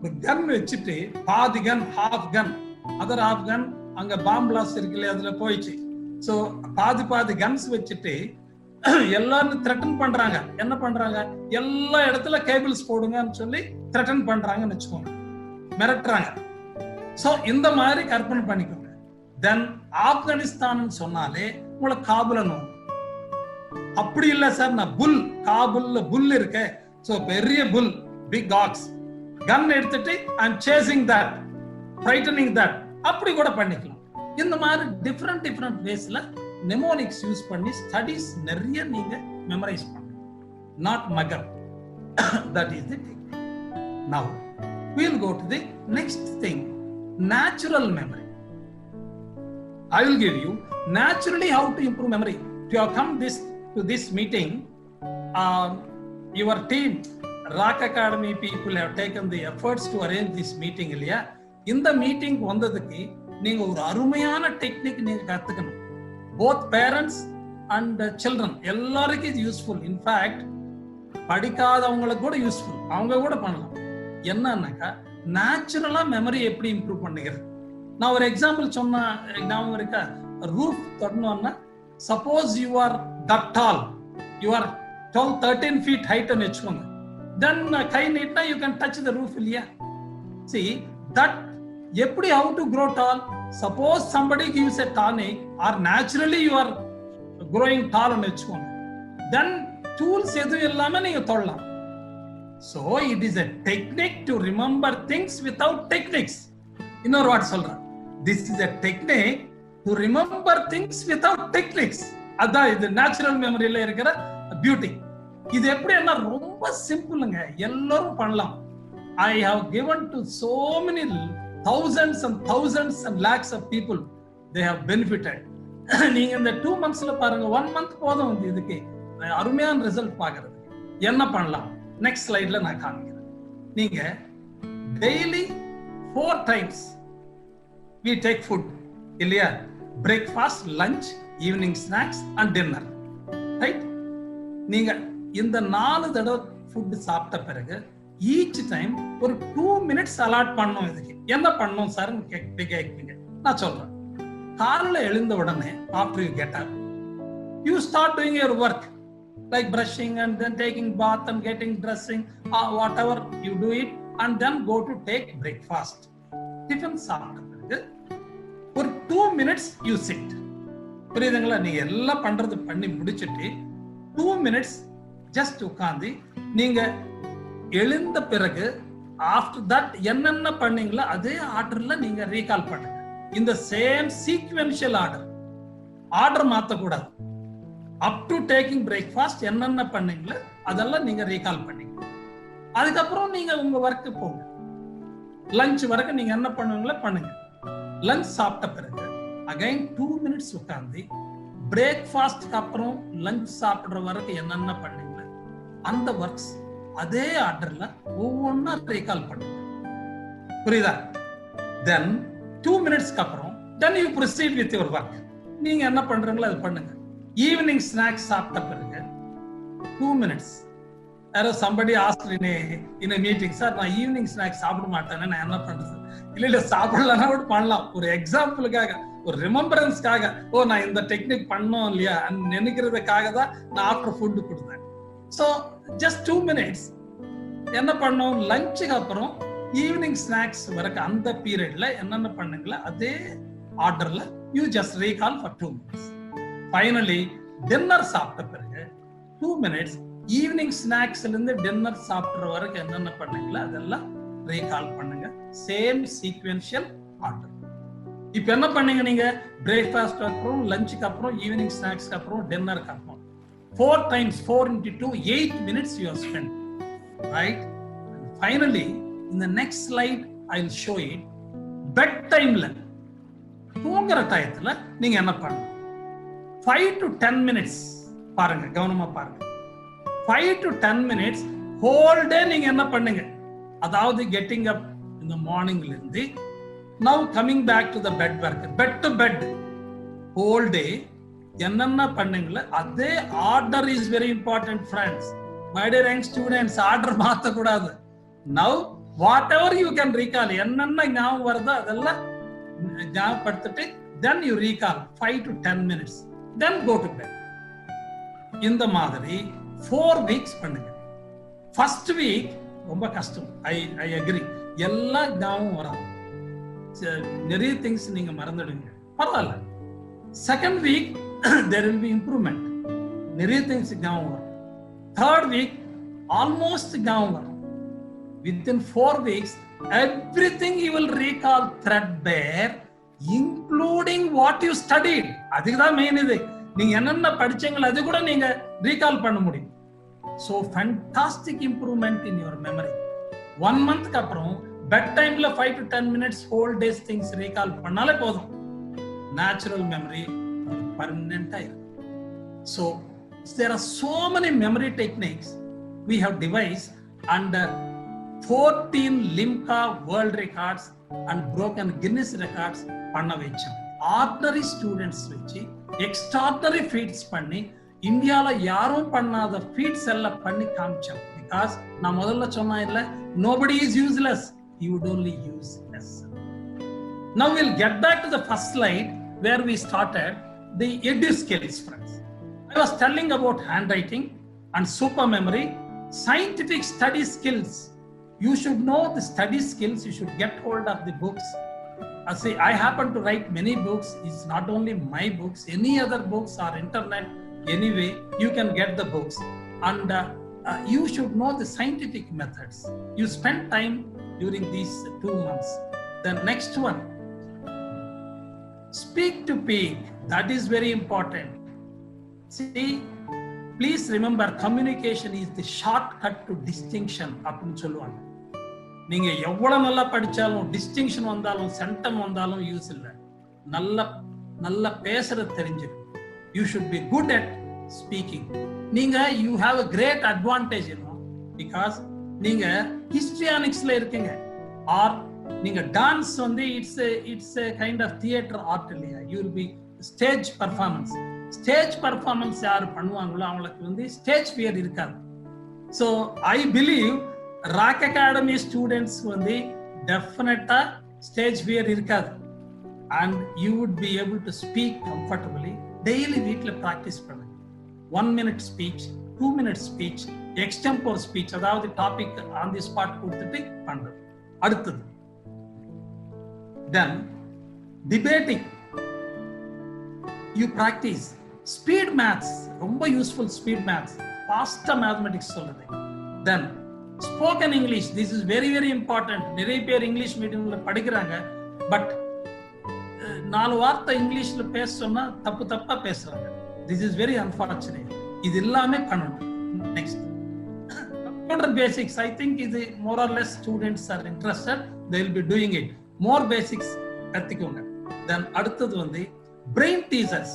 D: ஒரு கன் வச்சுட்டு பாதி கன், half gun, other half gun, அங்க பாம் பிளாஸ்ட் இருக்குல்ல, அதுல போயிடுச்சு. சோ பாதி பாதி கன்ஸ் வச்சுட்டு எல்லாரும் த்ரெட்டன் பண்றாங்க. என்ன பண்றாங்க? எல்லா இடத்துல கேபிள்ஸ் போடுங்கன்னு சொல்லி த்ரெட்டன் பண்றாங்கன்னு வச்சுக்கோங்க, மிரட்டுறாங்க. சோ இந்த மாதிரி கற்பனை பண்ணிக்கோங்க. தென் ஆப்கானிஸ்தான் சொன்னாலே உங்களுக்கு காபுல்னு வரும். அப்படி இல்ல சார், நான் புல், காபுல்ல புல் இருக்கு, சோ பெரிய புல், பிக் ஆக்ஸ், கன் எடுத்துட்டு ஐ அம் சேசிங் தட், ஃப்ரைட்டனிங் தட், அப்படி கூட பண்ணிக்கலாம். இந்த மாதிரி டிஃபரெண்ட் வேஸ்ல mnemonics யூஸ் பண்ணி ஸ்டடீஸ் நிறைய நீங்க மெமரைஸ் பண்ணணும். Not Magar. That is the thing. நவ we will go to the next thing, natural memory. I will give you naturally how to improve memory. To have come to this meeting, your team, Rock Academy people have taken the efforts to arrange this meeting இல்லையா? இந்த meeting வந்ததுக்கு நீங்க ஒரு அருமையான technique நீங்க கத்துக்கணும். Both parents and children, எல்லாருக்கும் இது யூஸ்ஃபுல். இன்ஃபேக்ட் படிக்காதவங்களுக்கு கூட யூஸ்ஃபுல், அவங்க கூட பண்ணலாம். என்னன்னாக்கா, நேச்சுரலா மெமரி எப்படி இம்ப்ரூவ் பண்ணுகிறது. நான் ஒரு எக்ஸாம்பிள் சொன்ன ஞாபகம் இருக்கா? ரூஃப் தொடணும்னா, suppose you are that tall, you are 12-13 feet height ன்னு வச்சுக்கோங்க, then guy நீட்டினா you can touch the roof இல்லையா? See that எப்படி, how to grow tall? Suppose somebody gives a tonic or naturally you are growing tall னு வெச்சுக்கோங்க. Then tools எதுவும் இல்லாம நீங்க தொடலாம். So it is a technique to remember things without techniques. இன்னொரு வார்த்தை சொல்றேன். This is a technique to remember things without techniques. அதான் இது நேச்சுரல் மெமரியில இருக்கிற பியூட்டி. இது எப்படி என்ன ரொம்ப சிம்பிளுங்க, எல்லாரும் பண்ணலாம். I have given to so many thousands and lakhs of people, they have benefited. நீங்க இந்த 2 monthsல பாருங்க, 1 month போதும் இதுக்கு அருமையான ரிசல்ட் பார்க்கிறது. என்ன பண்ணலாம் நெக்ஸ்ட் ஸ்லைட்ல நான் காமிக்கிறேன். நீங்க daily 4 times we take food இல்லையா? Breakfast, lunch, evening snacks and dinner, right? நீங்க இந்த 4 தடவை ஃபுட் சாப்பிட்ட பிறகு ஈச் டைம் ஒரு 2 minutes அலாட் பண்ணணும். இதுக்கு என்ன பண்ணணும் சார் கேட்பீங்க. நான் சொல்றேன். காலைல எழுந்த உடனே after you get up, you start doing your work like brushing and then taking bath and getting dressing, whatever you do it, and then go to take breakfast. Tiffin சாப்பிட்ட பிறகு ஒரு 2 minutes you sit. புரியுதுங்களா? நீங்க எல்லாம் பண்றது பண்ணி முடிச்சிட்டு 2 minutes just உட்கார்ந்து நீங்க எழுந்த பிறகு ஆஃப்டர் தட் என்னென்ன பண்ணீங்களோ அதே ஆர்டர்ல நீங்க ரீகால் பண்ணுங்க. இந்த சேம் சீக்வென்ஷியல் ஆர்டர் மாத்தக்கூடாது. அப் டு டேக்கிங் பிரேக்ஃபாஸ்ட் என்னென்ன பண்ணீங்களோ அதெல்லாம் நீங்க ரீகால் பண்ணீங்க. அதுக்கப்புறம் நீங்க உங்க ஒர்க்கு போங்க. லஞ்ச் வரைக்கும் நீங்க என்ன பண்ணுவீங்களோ பண்ணுங்க. லஞ்ச் சாப்பிட்ட பிறகு அகைன் 2 minutes உட்கார்ந்து பிரேக்ஃபாஸ்ட்க்கு அப்புறம் லஞ்ச் சாப்பிடுற வரைக்கும் என்னென்ன பண்ணீங்களோ அந்த ஒர்க்ஸ் அதே ஆர்டர்ல ஒவ்வொன்னா ரீகால் பண்ணுங்க. புரியுதா? தென் 2 minutesக்கு அப்புறம் then you proceed with your work. நீங்க என்ன பண்றீங்களோ அது பண்ணுங்க. ஈவினிங் ஸ்நாக்ஸ் சாப்பிட்ட பிறகு 2 minutes. யாரோ somebody asked in a meeting, sir நான் ஈவினிங் ஸ்நாக்ஸ் சாப்பிட மாட்டேன்னு நான் என்ன பண்றது? இல்ல சாப்பிடலன்னா கூட பண்ணலாம். ஒரு எக்ஸாம்பிளுக்காக, ஒரு ரிமெம்பரன்ஸ்க்காக, நான் இந்த டெக்னிக் பண்ணோம் இல்லையா நினைக்கிறதுக்காக தான் நான் ஆஃப்டர் ஃபுட் கொடுத்தேன். ஸோ ஜஸ்ட் 2 minutes என்ன பண்ணோம்? லஞ்சுக்கு அப்புறம் ஈவினிங் ஸ்நாக்ஸ் வரைக்கும் அந்த பீரியட்ல என்னென்ன பண்ணுங்களா அதே ஆர்டர்ல you just recall for 2 minutes. Finally dinner சாப்பிட்ட பிறகு 2 minutes ஈவினிங் ஸ்நாக்ஸ்ல இருந்து டின்னர் சாப்பிடுற வரைக்கும் என்னென்ன பண்ணீங்களோ அதெல்லாம் ரீகால் பண்ணுங்க. Same sequential order. இப்போ என்ன பண்ணீங்க? நீங்க பிரேக்ஃபாஸ்ட் அப்புறம் லஞ்சுக்கு அப்புறம் ஈவினிங் ஸ்நாக்ஸ்க்கு அப்புறம் டின்னருக்கு அப்புறம் 4 times 4 into 2 8 minutes you have spent, right? And finally in the next slide I will show it. Bed timeல தூங்குற டயத்துல நீங்க என்ன பண்ணணும்? 5 to 10 minutes பாருங்க, கவனமா பாருங்க. 5 to 10 minutes whole day நீங்க என்ன பண்ணுங்க? அதாவது getting up in the morningல இருந்து now coming back to the bed work, bed to bed whole day என்னென்ன பண்ணுங்களோ அதே order is very important friends. My dear young students, order மாற்றக்கூடாது. Now whatever you can recall, என்னென்ன ஞாபகம் வருதோ அதெல்லாம் ஞாபகப்படுத்திட்டு then you recall 5 to 10 minutes, then go to bed. இந்த மாதிரி 4 weeks பண்ணுங்க. ஃபர்ஸ்ட் வீக் ரொம்ப கஷ்டம், ஐ அக்ரி. எல்லாம் ஞாபகம் வராது, நிறைய திங்ஸ் நீங்க மறந்துடுங்க, பரவாயில்ல. Second week there will be improvement, நிறைய திங்ஸ் ஞாபகம் வரும். தேர்ட் வீக் ஆல்மோஸ்ட் ஞாபகம் வரும். within 4 weeks everything you will recall threadbare, including what you studied. அதுதான் மெயின். இது நீங்க என்னென்ன படிச்சீங்களோ அது கூட நீங்க ரீகால் பண்ண முடியும். so fantastic improvement in your memory. 1 monthக்கு அப்புறம் பெட் டைம்ல 5 to 10 minutes whole days things recall பண்ணாலே போதும். natural memory permanent ஆயிடும். so there are so many memory techniques we have devised and 14 Limca world records and broken Guinness records பண்ண வச்சோம். Ordinary students வச்சு extraordinary feeds பண்ணி இந்தியால யாரும் பண்ணாத ஃபீட்ஸ் எல்லாம் பண்ணி காமிச்சோம். பிகாஸ் நான் முதல்ல சொன்னேன் இல்ல, nobody is useless, you would only use less. Now we'll get back to the first slide where we started the edu skills, friends. I was telling about handwriting and super memory, scientific study skills. You should know the study skills, you should get hold of the books. I happen to write many books. It's not only my books, any other books or internet Anyway, you can get the books, and you should know the scientific methods. You spend time during these 2 months. The next one, speak to peak. That is very important. See, please remember, communication is the shortcut to distinction. அப்படின்னு சொல்லுவாங்க. நீங்க எவ்வளவு நல்லா படிச்சாலும் distinction வந்தாலும் centum வந்தாலும் use இல்லை. நல்ல பேசுறது தெரிஞ்சிருக்கும். You should be good at speaking. நீங்க you have a great advantage, because நீங்க histrionicsல இருக்கீங்க, or நீங்க டான்ஸ் வந்து it's a kind of theater art இல்லையா. You will be stage performance. Stage performance யார் பண்ணுவாங்களோ அவங்களுக்கு வந்து ஸ்டேஜ் ஃபியர் இருக்காது. So I believe rock academy students வந்து டெஃபினட்டா ஸ்டேஜ் ஃபியர் இருக்காது. And you would be able to speak comfortably. Daily வீட்டில் ப்ராக்டிஸ் பண்ணுங்க. 1 minute speech, 2 minute speech, extempore speech, அதாவது டாபிக் ஆன் தி ஸ்பாட் கொடுத்துட்டு பண்றது. அடுத்தது then debating. You practice speed maths, ரொம்ப useful speed maths, faster mathematics சொல்லுது. Then spoken English, this is very very important. நிறைய பேர் இங்கிலீஷ் மீடியம்ல படிக்கிறாங்க, பட் 4 வார்த்தை இங்கிலீஷ்ல பேச சொன்னா தப்பா பேசுறாங்க. This is very unfortunate. இது எல்லாமே பண்ணணும். Next, computer basics. I think இது more or less students are interested, they will be doing it. More basics கத்துக்கோங்க. Then அடுத்தது வந்து brain teasers.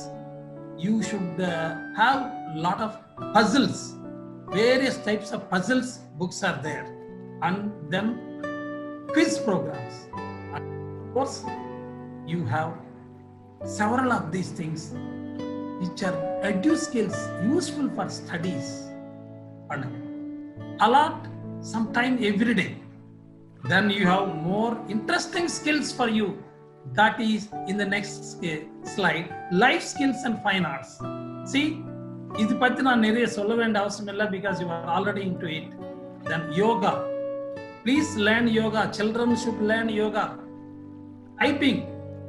D: You should have lot of puzzles. Various types of puzzles books are there, and then quiz programs. And of course, you have several of these things which are edu skills useful for studies. Allot some time every day. Then you have more interesting skills for you. That is in the next slide, life skills and fine arts. See, இது பத்தி நான் நிறைய சொல்ல வேண்டிய அவசியம் இல்லை, because you are already into it. Then yoga. Please learn yoga. Children should learn yoga. Typing.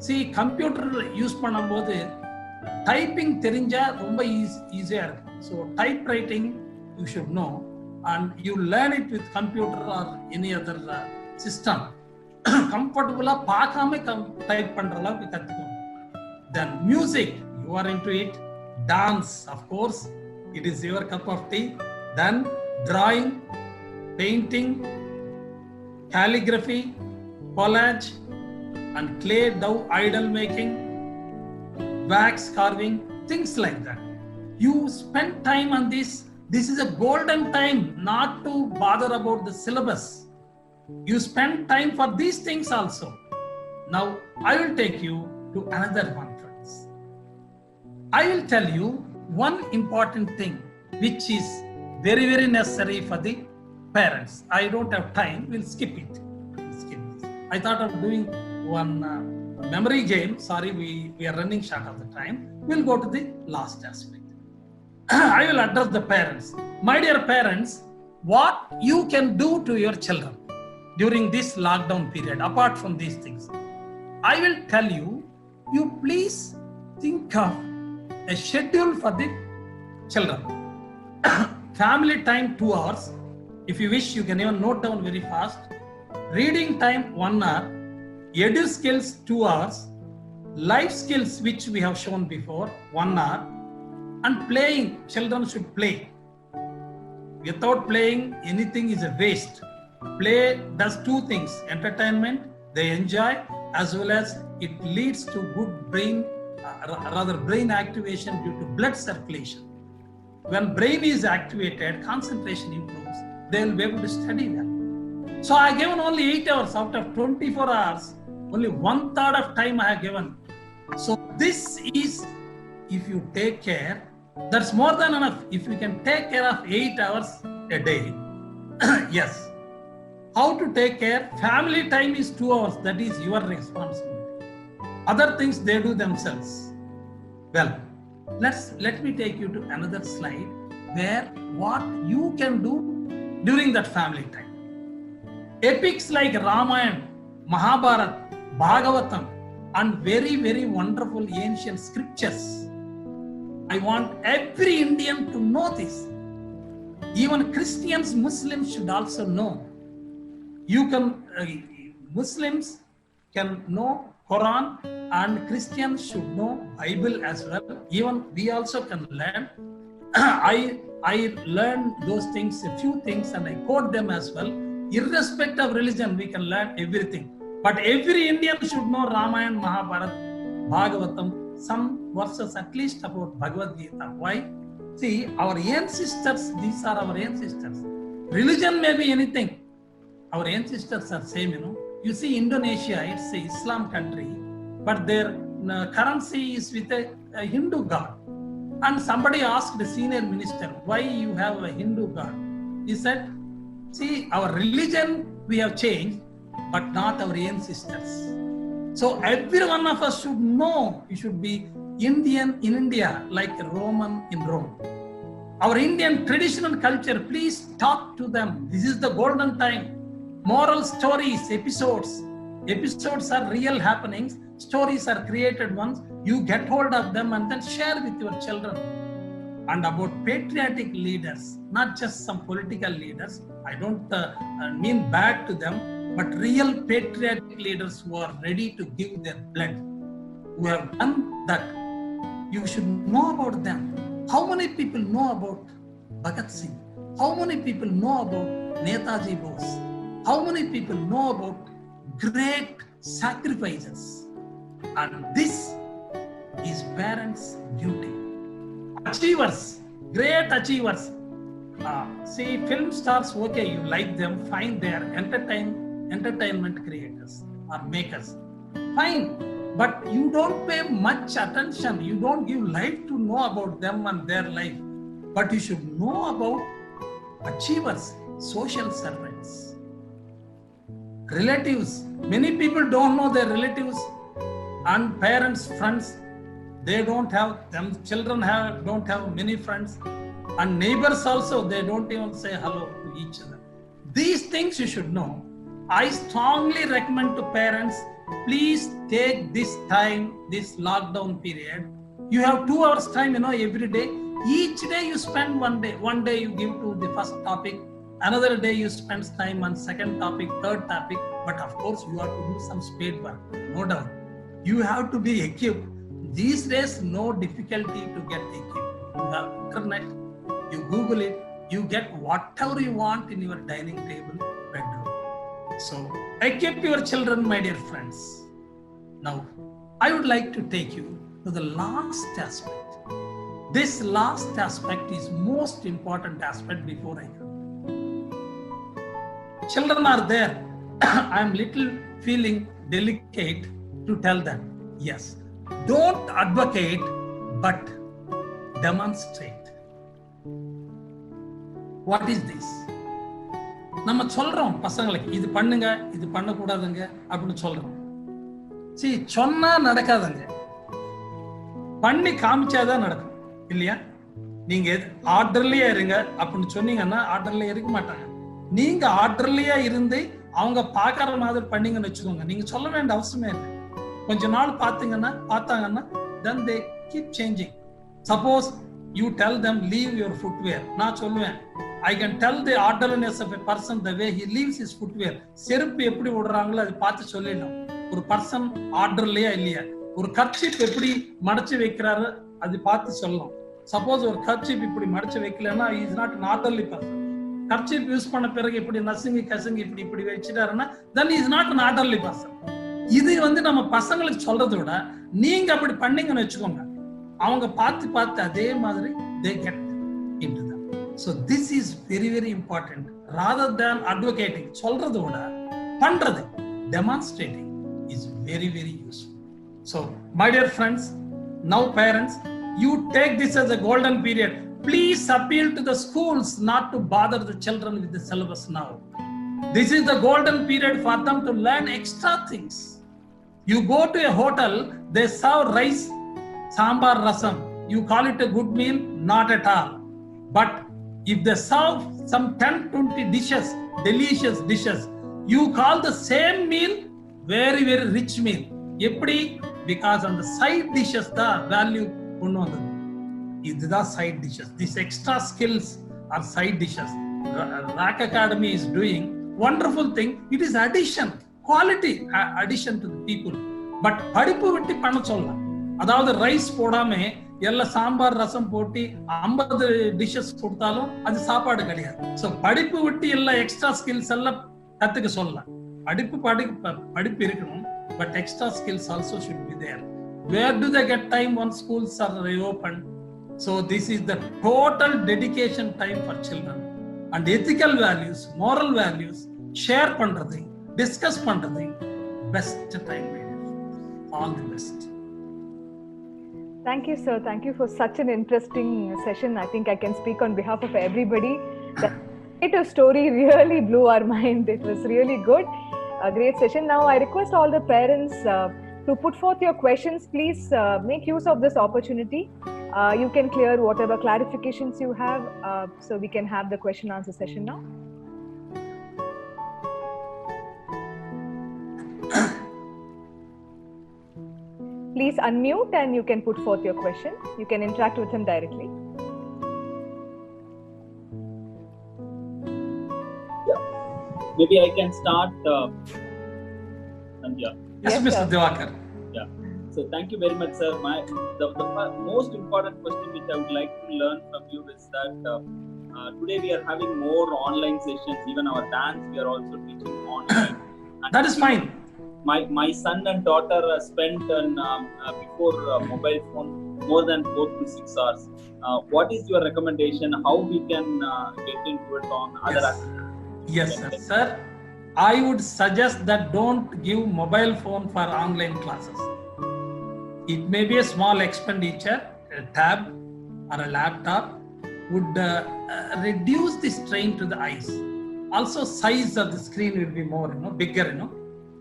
D: See, computer use பண்ணும்போது typing தெரிஞ்சா ரொம்ப ஈஸியா இருக்கு. So typewriting you should know, and you learn it with computer or any other system. கம்ஃபர்டபுளா பார்க்காம type பண்ற அளவுக்கு கத்துக்கணும். Then music, you are into it. Dance, of course, it is your cup of tea. Then drawing, painting, calligraphy, collage, and clay dough idol making, wax carving, things like that. You spend time on this. This is a golden time not to bother about the syllabus. You spend time for these things also. Now I will take you to another one, friends. I will tell you one important thing which is very very necessary for the parents. I don't have time, we'll skip it. I thought of doing one memory game. Sorry, we are running short of the time. We'll go to the last aspect. I will address the parents. My dear parents, what you can do to your children during this lockdown period, apart from these things, I will tell you. You please think of a schedule for the children. Family time 2 hours. If you wish, you can even note down very fast. Reading time 1 hour. Edu skills 2 hours. Life skills, which we have shown before, 1 hour. And playing. Children should play. Without playing, anything is a waste. Play does 2 things: entertainment, they enjoy, as well as it leads to good brain activation due to blood circulation. When brain is activated, concentration improves. They will be able to study well. So I have given only 8 hours out of 24 hours. Only 1/3 of time I have given. So this is, if you take care, that's more than enough. If you can take care of 8 hours a day, yes. How to take care? Family time is 2 hours. That is your responsibility. Other things they do themselves. Well, let me take you to another slide where what you can do during that family time. Epics like Ramayana, Mahabharata, Bhagavatam, and very very wonderful ancient scriptures. I want every Indian to know this. Even Christians, Muslims should also know. You can, Muslims can know Quran and Christians should know Bible as well. Even we also can learn. I learn those things, a few things, and I quote them as well. Irrespective of religion, we can learn everything. But every Indian should know Ramayana, Mahabharata, Bhagavatam, some verses at least about Bhagavad Gita. Why? See, our ancestors, these are our ancestors. Religion may be anything. Our ancestors are same, you know. You see, Indonesia, it's an Islam country, but their currency is with a Hindu god. And somebody asked the senior minister, why you have a Hindu god? He said, see, our religion we have changed, but not our ancestors. So every one of us should know, you should be Indian in India like a Roman in Rome. Our Indian traditional culture, please talk to them. This is the golden time. Moral stories, episodes. Episodes are real happenings. Stories are created ones. You get hold of them and then share with your children. And about patriotic leaders, not just some political leaders. I don't mean bad to them, but real patriotic leaders who are ready to give their blood, who have done that. You should know about them. How many people know about Bhagat Singh? How many people know about Netaji Bose? How many people know about great sacrifices? And this is parents' duty. Achievers, great achievers. See, film stars, okay, you like them, fine, they are entertainment creators or makers. Fine, but you don't pay much attention. You don't give life to know about them and their life. But you should know about achievers, social servants, relatives. Many people don't know their relatives and parents, friends. They don't have them. Children don't have many friends, and neighbors also. They don't even say hello to each other. These things you should know. I strongly recommend to parents, please take this time, this lockdown period. You have 2 hours time, you know, every day. Each day you spend 1 day. 1 day you give to the first topic. Another day you spend time on second topic, third topic. But of course you have to do some spade work, no doubt. You have to be equipped. These days, no difficulty to get equipped. You have internet, you Google it, you get whatever you want in your dining table, bedroom. So, equip your children, my dear friends. Now, I would like to take you to the last aspect. This last aspect is most important aspect before I come. Children are there. I am little feeling delicate to tell them, yes, don't advocate, but demonstrate. What is this? நம்ம சொல்றோம் பசங்களுக்கு இது பண்ணுங்க இது பண்ணக்கூடாதுங்க அப்படின்னு சொல்றோம். சரி, சொன்னா நடக்காதுங்க, பண்ணி காமிச்சாதான் நடக்கும் இல்லையா? நீங்க ஆர்டர்லயே இருங்க அப்படின்னு சொன்னீங்கன்னா ஆர்டர்லயே இருக்க மாட்டாங்க. நீங்க ஆர்டர்லயே இருந்து அவங்க பாக்குற மாதிரி பண்ணீங்கன்னு வச்சுக்கோங்க, நீங்க சொல்ல வேண்டிய அவசியமே இல்லை. கொஞ்ச நாள் பார்த்தாங்கன்னா then they keep changing. Suppose you tell them leave your footwear. நான் சொல்லுவேன், I can tell the orderliness of a person the way he leaves his footwear. செருப்பு எப்படி விடுறாங்களோ அதை பார்த்து சொல்லிடலாம் ஒரு பர்சன் ஆர்டர்லயா இல்லையா. ஒரு கர்ச்சீப் எப்படி மடிச்சு வைக்கிறாரு அது பார்த்து சொல்லலாம். சப்போஸ் ஒரு கர்ச்சீப் இப்படி மடிச்சு வைக்கலன்னா is not an orderly person. Kerchief use பண்ண பிறகு இப்படி நசுங்கி கசங்கி இப்படி வச்சுட்டாருன்னா then is not an orderly person. இது நம்ம பசங்களுக்கு சொல்றதை விட நீங்க அப்படி பண்ணீங்கன்னு வச்சுக்கோங்க, அவங்க பார்த்து அதே மாதிரி they get into them. So this is very very important. Rather than advocating, சொல்றதை விட பண்றது, demonstrating is very very useful. So my dear friends, now parents, you take this as a golden period. Please appeal to the schools not to bother the children with the syllabus now. This is the golden period for them to learn extra things. You go to a hotel, they serve rice, sambar, rasam. You call it a good meal? Not at all. But if they serve some 10-20 dishes, delicious dishes, you call the same meal very very rich meal. Eppadi? Because on the side dishes the value konnu vandadhu. இதுதான் side dishes. These extra skills are side dishes. Rack Academy is doing wonderful thing. It is addition, quality addition to the people. But படிப்பு விட்டு பண்ண சொல்லலாம். அதாவது rice போடாம எல்லாம் சாம்பார் ரசம் போட்டு 50 dishes கொடுத்தாலும் அது சாப்பாடு கிடையாது. ஸோ படிப்பு விட்டு எல்லாம் எக்ஸ்ட்ரா ஸ்கில்ஸ் எல்லாம் கத்துக்க சொல்லலாம். படிப்பு இருக்கணும், but extra skills also should be there. Where do they get time once schools are reopened? So this is the total dedication time for children. And ethical values, moral values, share பண்றது, discuss பண்றது, best time. All the best.
A: Thank you, sir. Thank you for such an interesting session. I think I can speak on behalf of everybody. The creative story really blew our mind. It was really good. A great session. Now I request all the parents to put forth your questions. Please make use of this opportunity. You can clear whatever clarifications you have, so we can have the question answer session now. Please unmute and you can put forth your question. You can interact with him directly.
C: Yeah. Maybe I can start, Sandhya.
D: Yes, Mr. Divakar.
C: Yeah. So thank you very much, sir. The most important question which I would like to learn from you is that today we are having more online sessions. Even our dance, we are also teaching online. And
D: That is fine.
C: My son and daughter spent before mobile phone more than 4 to 6 hours. What is your recommendation? How we can get into it on other activities?
D: Yes, sir. I would suggest that don't give mobile phone for online classes. It may be a small expenditure. A tab or a laptop would reduce the strain to the eyes. Also, size of the screen will be more, bigger,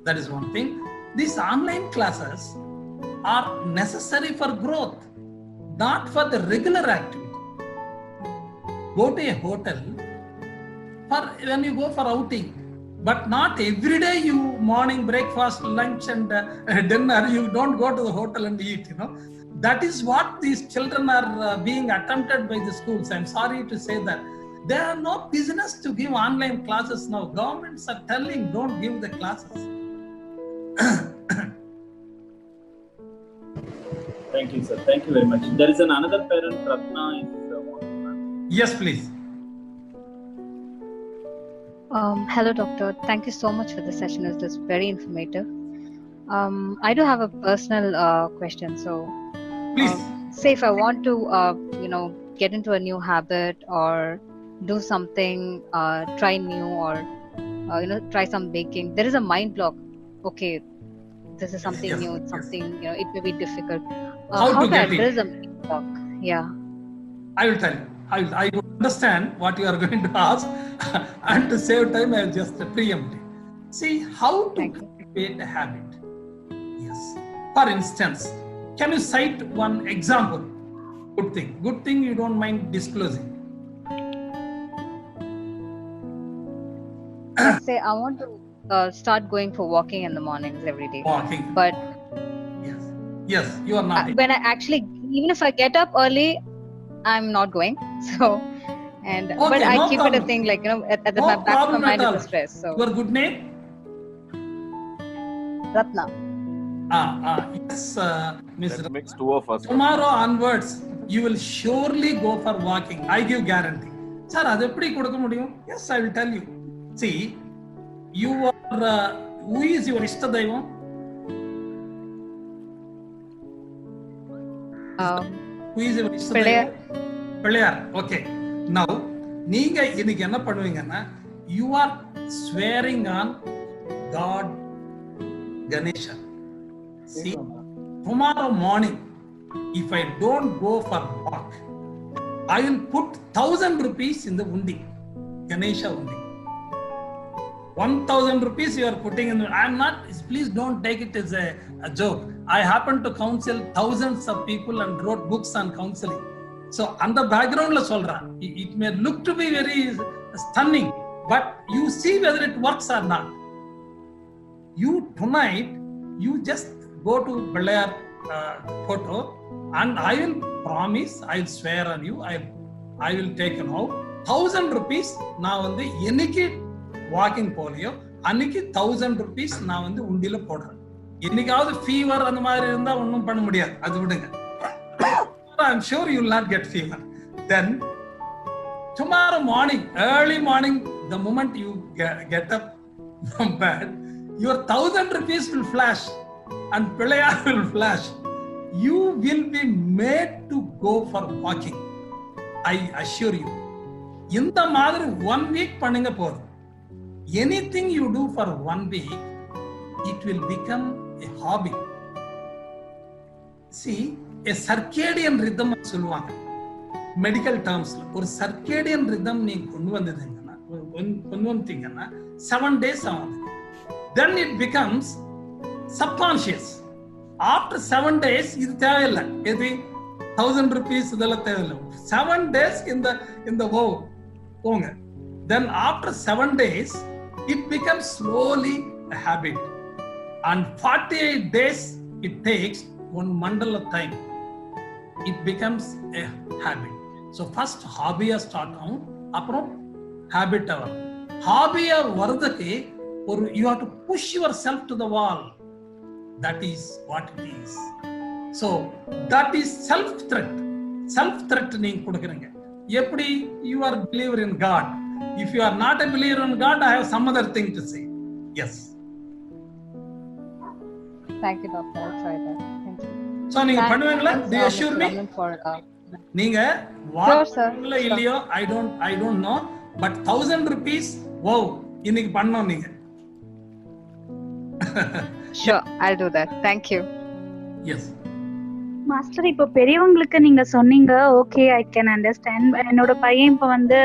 D: That is one thing. These online classes are necessary for growth, not for the regular activity. Go to a hotel for when you go for outing, but not every day. You morning breakfast, lunch, and dinner. You don't go to the hotel and eat. That is what these children are being attempted by the schools. I'm sorry to say that. There are no business to give online classes now. Governments are telling don't give the classes.
C: Thank you, sir. Thank you very much. There is another parent, Ratna.
D: Yes, please.
G: Hello, doctor. Thank you so much for the session. It was very informative. I do have a personal question. So,
D: Please.
G: Say if I want to, get into a new habit or do something, try new or, try some baking. There is a mind block. Okay, this is something new. It's something, it may be difficult.
D: How to get
G: address
D: it?
G: a mind block? Yeah.
D: I will tell you. I understand what you are going to ask, and to save time, I will just preempt it. See how to create a habit. Yes. For instance, can you cite one example? Good thing you don't mind disclosing.
G: Let's say I want to start going for walking in the mornings every day.
D: Walking.
G: But
D: yes, you are not.
G: When I actually, even if I get up early, I'm not going. So, but I keep it a thing like at the back of my mind is the stress. So.
D: Your good name?
G: Ratna.
D: Yes, Miss.
E: That makes two of us.
D: Tomorrow onwards, you will surely go for walking. I give guarantee. Sir, adu eppadi kodukka mudiyum? Yes, I will tell you. See, you are. Who is your Ishta Daivam? Who is your Ishta Daivam? Pillayar. Okay. Now, நீங்க இன்னைக்கு என்ன பண்ணுவீங்கன்னா, you are swearing on God Ganesha. See, tomorrow morning, if I don't go for walk, I will put 1,000 rupees in the undi, Ganesha undi. 1,000 rupees you are putting in. I'm not. Please don't take it as a joke. I happen to counsel thousands of people and wrote books on counseling. So on the background la solra, it may look to be very stunning, but you see whether it works or not. You tonight, you just go to Pillayar photo and I will promise, I'll swear on you, I will take an out 1000 rupees நான் வந்து என்னைக்கு walking polio அன்னைக்கு 1000 rupees நான் வந்து உண்டியில போடுறேன். என்னைக்காவது fever அந்த மாதிரி இருந்தா ஒன்றும் பண்ண முடியாது, அது விடுங்க. I'm sure you will not get fever. Then tomorrow morning, early morning, the moment you get up from bed, your 1000 rupees will flash and Pilayar will flash. You will be made to go for walking. I assure you. இந்த மாதிரி 1 week பண்ணுங்க போதும். Anything you do for 1 week, it will become a hobby. See, a circadian rhythm சொல்லுவாங்க medical டேர்ம்ஸ்ல. ஒரு circadian rhythm நீங்க கொண்டு வந்தீங்கன்னா 7 days ஆகும். Then it becomes subconscious. After 7 days இது தேவையில்லை, எது 1000 rupees இதெல்லாம் தேவையில்லை. 7 days இந்த போங்க. Then after 7 days it becomes slowly a habit, and 48 days it takes 1 mandala time. It becomes a habit. So first hobby start ஆகும், அப்புறம் habit வரும். Hobby வரதுக்கு ஒரு you have to push yourself to the wall. That is what it is. So that is self threat நீங்க கொடுக்குறீங்க. எப்படி? you are believer in God. If you are not a believer in God, I have some other thing to say. Yes.
G: Thank you, doctor. I'll try that. Thank you.
D: So நீங்க பண்ணுவீங்களா? Do you assure me? நீங்க வாட்ல இல்லையோ I don't know, but 1000 rupees wow இன்னைக்கு பண்ணோம் நீங்க.
G: Sure, I'll do that. Thank you.
D: Yes.
H: Master, இப்போ பெரியவங்களுக்கு நீங்க சொன்னீங்க, ஓகே ஐ கேன் அண்டர்ஸ்டாண்ட். என்னோட பையன் இப்போ வந்து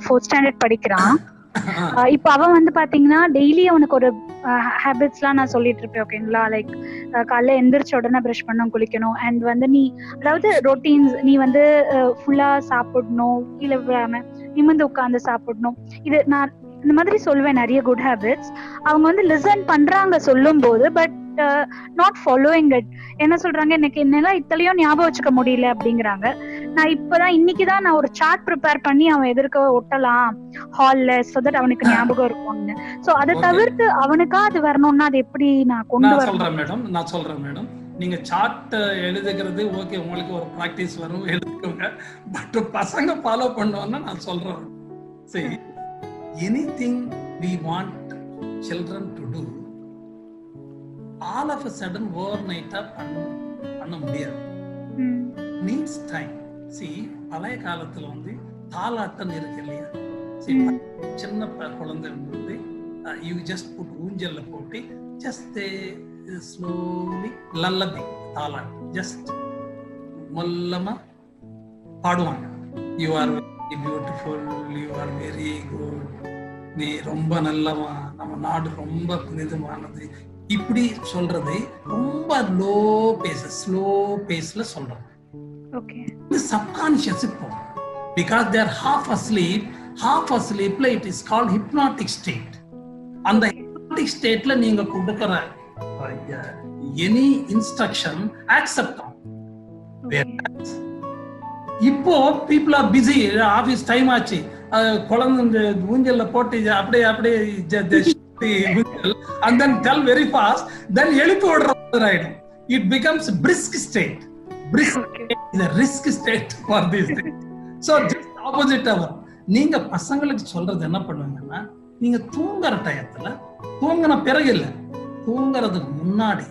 H: 4th standard படிக்கிறான். இப்போ அவன் வந்து பாத்தீங்கன்னா டெய்லி அவனுக்கு ஒரு ஹேபிட்ஸ்லாம் நான் சொல்லிட்டு இருப்பேன், ஓகேங்களா? லைக் காலைல எந்திரிச்ச உடனே ப்ரஷ் பண்ணணும், குளிக்கணும், அண்ட் வந்து நீ அதாவது ரொட்டீன்ஸ், நீ வந்து ஃபுல்லா சாப்பிடணும், கீழே விழாம நிமிர்ந்து உட்காந்து சாப்பிடணும். இது நான் இந்த மாதிரி சொல்லுவேன், நிறைய குட் ஹேபிட்ஸ். அவங்க வந்து லிசன் பண்றாங்க சொல்லும் போது, பட் நாட் ஃபாலோயிங் இட். என்ன சொல்றாங்க, எனக்கு என்னெல்லாம் இத்தனையும் ஞாபகம் வச்சுக்க முடியல அப்படிங்கிறாங்க. நான் இப்பதான் இன்னைக்குதான் நான் ஒரு சார்ட் ப்ரிப்பேர் பண்ணி அவன் எதிர்க்க ஒட்டலாம் ஹால்ல, சோ தட் அவனுக்கு ஞாபகம் இருக்கும்னு. சோ அதை தவிர்த்து அவனுக்கா அது வரணும்னா அது எப்படி நான் கொண்டு வரேன்?
D: நான் சொல்றேன் மேடம், நீங்க சார்ட் எழுதுகிறது ஓகே, உங்களுக்கு ஒரு பிராக்டிஸ் வரும், எழுதுக்கோங்க. பட் பசங்க ஃபாலோ பண்ணுவாங்கன்னா நான் சொல்றேன், சரி, anything we want children to do, all of a sudden overnight பண்ண முடியாது. needs time. See, பழைய காலத்துல வந்து தாலாட்டம் இருக்கு இல்லையா? சின்ன குழந்தை வந்து you just put ஊஞ்சல்ல போட்டு just slowly lullaby, தாலாட்டம் just மொல்லமா பாடுவாங்க. you are very beautiful, you are very good, நீ ரொம்ப நல்லவா, நம்ம நாடு ரொம்ப புனிதமானது, இப்படி சொல்றது ரொம்ப லோ ஸ்லோ பேஸ்ல சொல்றோம்.
H: ஓகே,
D: இது சப்கான்ஷியஸ். இப்போ because they are half asleep it is called hypnotic state. அந்த hypnotic stateல நீங்க கொடுக்கிற any instruction accept. இப்போ people are busy, office time ஆச்சு, குழந்தை ஊஞ்சல்ல போட்டு அப்படியே and then tell very fast, then எழுப்பி விடுற ஆயிடும். It becomes brisk state. is a risk state for these things. So just opposite வரும். நீங்க பசங்களுக்கு சொல்றது என்ன பண்ணுவீங்கன்னா, நீங்க தூங்குற டயத்துல, தூங்கின பிறகு இல்ல, தூங்குறதுக்கு முன்னாடி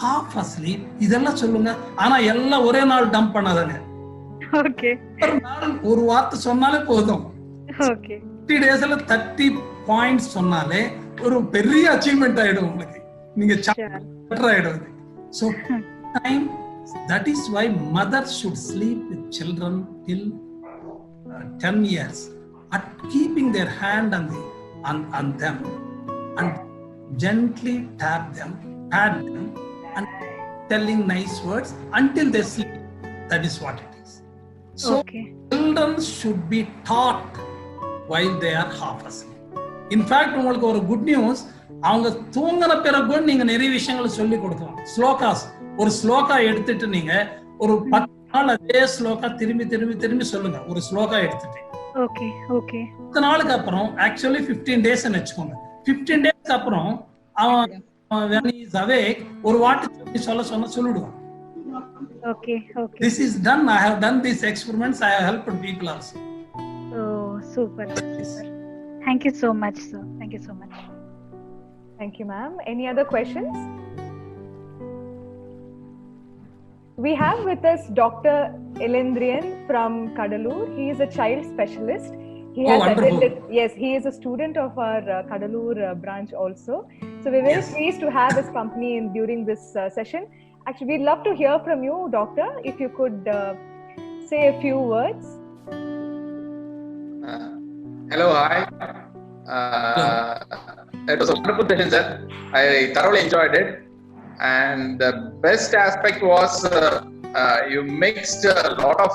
D: half asleep இதெல்லாம் சொல்லுங்க. ஆனா எல்லாம் ஒரே நாள் டம்ப் பண்ணாதாங்க. ஓகே, ஒரு நாள் ஒரு வார்த்தை சொன்னாலே போதும். ஓகே, 30 daysல 30 பாயிண்ட்ஸ் சொன்னாலே ஒரு பெரிய அச்சீவ்மெண்ட் ஆயிடும் உங்களுக்கு. நீங்க பெட்டர் ஆயிடும். So time, that is why mothers should sleep with children till 10 years, at keeping their hand on them and gently tap them, pat them and telling nice words until they sleep. That is what it is. So children should be taught while they are half asleep. In fact, உங்களுக்கு ஒரு good news, அவங்க தூங்கின பிறகு நீங்க நிறைய விஷயங்களை சொல்லி கொடுக்கலாம். ஸ்லோகாஸ், ஒரு ஸ்லோகா எடுத்துட்டு நீங்க ஒரு 10 நாள் அதே ஸ்லோகா திரும்பி சொல்லுங்க. ஒரு ஸ்லோகா எடுத்துட்டு
H: ஓகே ஓகே
D: 10 நாளுக்கு அப்புறம் ஆக்சுவலி 15 days வச்சுக்கோங்க. 15 days அப்புறம் அவன் when he is awake ஒரு வாட்டி சொல்லிடுவான்.
H: Okay okay.
D: This is done. I have done these experiments. I have helped people also.
H: Oh, super. Thank you so much, sir. Thank you so much.
A: Thank you, ma'am. Any other questions? We have with us Dr. Elendrian from Kadalur. He is a child specialist. He has attended. Yes, he is a student of our Kadalur branch also. So we're very pleased to have his company during this session. Actually, we'd love to hear from you, doctor. If you could say a few words.
I: Hello, hi. It was a wonderful session, sir. I thoroughly enjoyed it. And the best aspect was you mixed a lot of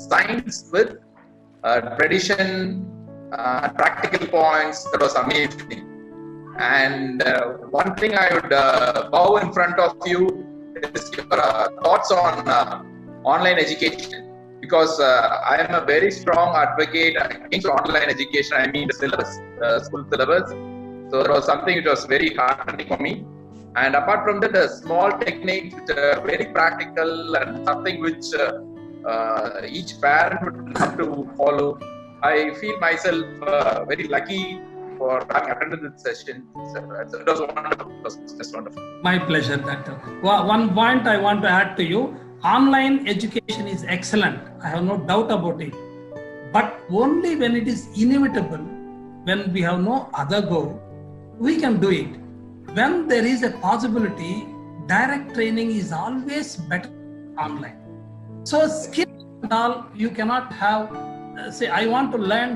I: science with tradition, practical points. That was amazing. And one thing I would bow in front of you is your thoughts on online education. Because I am a very strong advocate against online education. I mean the syllabus, school syllabus. So that was something which was very heartening for me. And apart from that, the small techniques which are very practical and something which each parent would have to follow. I feel myself very lucky for having attended this session. So it was wonderful. It was just wonderful.
D: My pleasure, doctor. One point I want to add to you. Online education is excellent. I have no doubt about it. But only when it is inevitable, when we have no other go, we can do it. When there is a possibility, direct training is always better online. So skill and all, you cannot have, say, I want to learn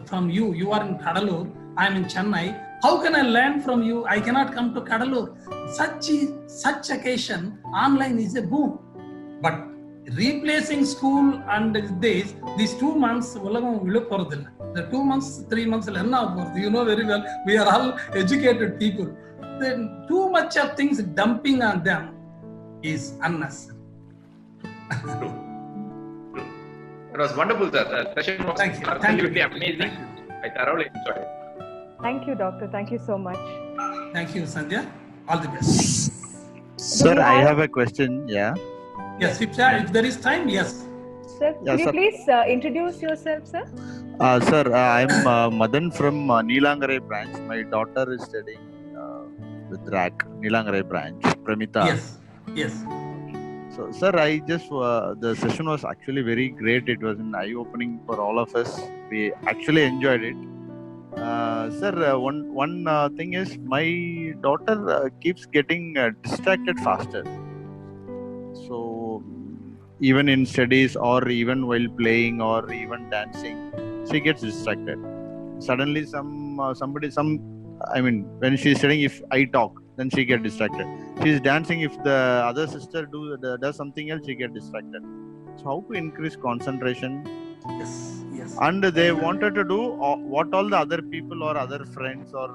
D: from you. You are in Kadalur, I am in Chennai. How can I learn from you? I cannot come to Kadalur. Such occasion, online is a boom. But replacing school and these 2 months, the 2 months, 3 months, you know very well, we are all educated people. Then too much of things dumping on them is unnecessary.
I: True. It was wonderful, sir. The session was absolutely amazing. I thoroughly enjoyed it.
A: Thank you, doctor. Thank you so much.
D: Thank you, Sandhya. All the best.
E: Sir, I have a question. Yeah.
D: Yes, if there is time, yes.
A: Sir, could you please introduce yourself, sir?
E: Sir, I'm Madan from Neelangarai branch. My daughter is studying with RAC, Neelangarai branch, Pramita.
D: Yes.
E: So, sir, the session was actually very great. It was an eye-opening for all of us. We actually enjoyed it. Sir, one thing is my daughter keeps getting distracted faster. So even in studies or even while playing or even dancing, she gets distracted. Suddenly when she's studying, if I talk, then she gets distracted. She's dancing, if the other sister does something else, she gets distracted. So how to increase concentration?
D: Yes.
E: And they wanted to do what all the other people or other friends or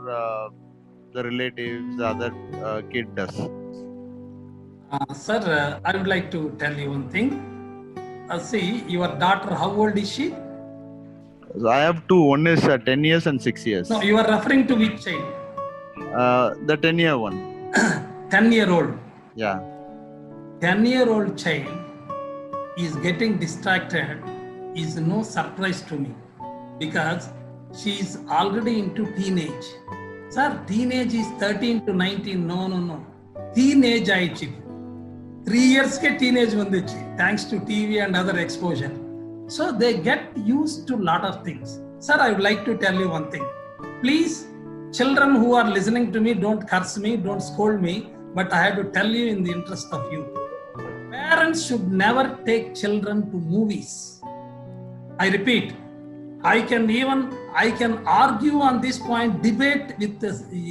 E: the relatives, the other kid does.
D: Sir, I would like to tell you one thing. See, your daughter, how old is she?
E: I have two. One is 10 years and 6 years.
D: No, you are referring to which child?
E: The 10-year one.
D: 10-year-old.
E: Yeah.
D: 10-year-old child is getting distracted is no surprise to me, because she is already into teenage. Sir, teenage is 13 to 19. No. Teenage aichi. 3 years ke teenage vandichi, thanks to TV and other exposure. So they get used to lot of things. Sir, I would like to tell you one thing. Please, children who are listening to me, don't curse me, don't scold me, but I have to tell you in the interest of you. Parents should never take children to movies. I repeat, I can argue on this point, debate with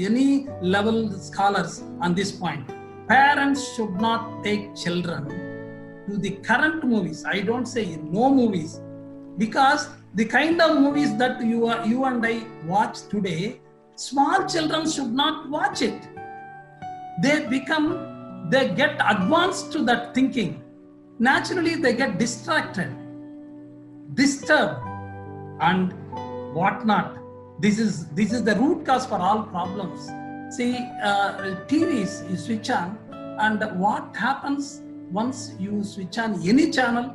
D: any level scholars on this point. Parents should not take children to the current movies. I don't say no movies, because the kind of movies that you and I watch today, small children should not watch it. they get advanced to that thinking. Naturally, they get distracted, disturbed, and whatnot. This is the root cause for all problems. See, TVs you switch on, and what happens once you switch on any channel,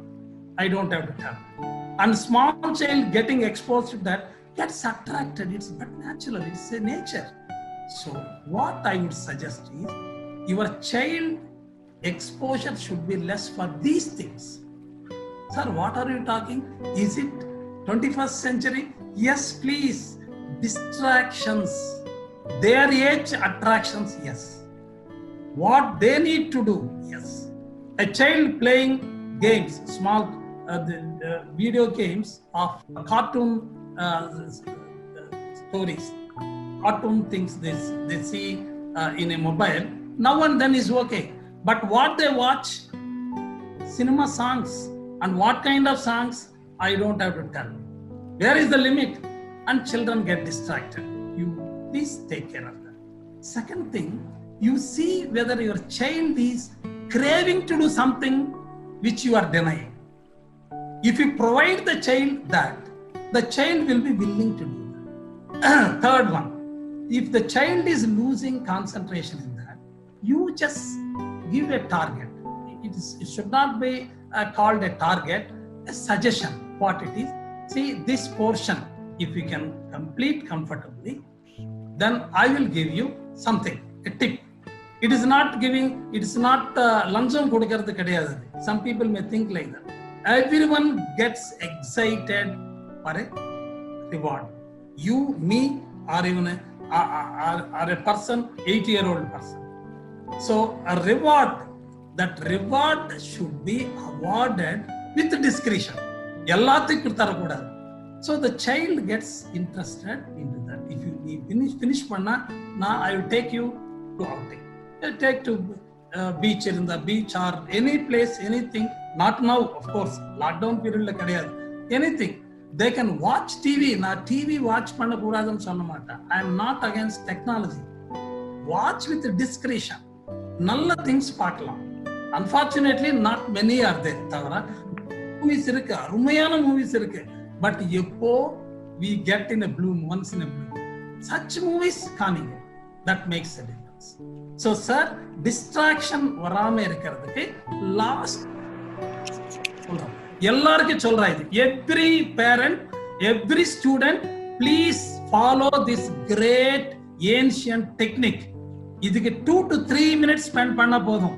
D: I don't have to tell. And small child getting exposed to that gets attracted. It's but natural. It's a nature. So what I would suggest is your child exposure should be less for these things. Sir, what are you talking? Is it 21st century? Yes, please. Distractions. Their age attractions, yes. What they need to do, yes. A child playing games, small video games of cartoon stories, cartoon things they see in a mobile, now and then is okay. But what they watch, cinema songs, and what kind of songs, I don't have to tell. Where is the limit? And children get distracted. You please take care of that. Second thing, you see whether your child is craving to do something which you are denying. If you provide the child that, the child will be willing to do that. Third one, if the child is losing concentration in that, you just give a target. It should not be called a target, a suggestion, what it is. See, this portion, if you can complete comfortably, then I will give you something, a tip. It is not giving, it is not lancham kodukkirathu kedaiyadhu. Some people may think like that. Everyone gets excited for a reward. You, me, or even a person, 80-year-old person. So a reward, that reward should be awarded with discretion. So the child gets interested into that. If you finish panna, now I will take you to outing. I'll take to beach in the beach or any place, anything. Not now, of course. Lockdown period, anything. They can watch TV. Na TV watch panna pooradam sonnamata. I am not against technology. Watch with discretion. Nalla things paakalam. Unfortunately, not many are there. Movies irukku, arumayana movies irukku. But yeppo we get in a bloom, once in a bloom. Such movies coming, that makes a difference. So, sir, distraction varame irukradhukku last. Every parent, every student, please follow this great ancient technique. Idhukku 2 to 3 minutes spend panna podum.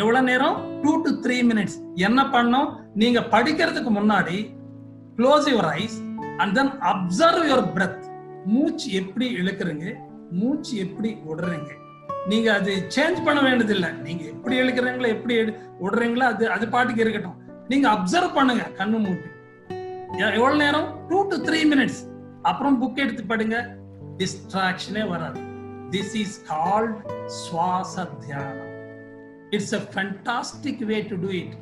D: Evla neram 2 to 3 minutes. Enna pannom neenga padikkiradhukku munnadi close your eyes and then observe your breath. மூச்சு எப்படி இழுக்குறீங்க, மூச்சு எப்படி விடுறீங்க. நீங்க அது change பண்ண வேண்டியதில்லை. நீங்க எப்படி இழுக்கிறீங்களோ எப்படி விடுறீங்களோ அது பாட்டுக்கு இருக்கட்டும். நீங்க அப்சர்வ் பண்ணுங்க கண்ணு மூட்டு. எவ்வளவு நேரம்? 2 to 3 minutes. அப்புறம் புக் எடுத்து படிங்க. டிஸ்ட்ராக்ஷனே வராது. This is called swasa dhyana. It's a fantastic way to do it.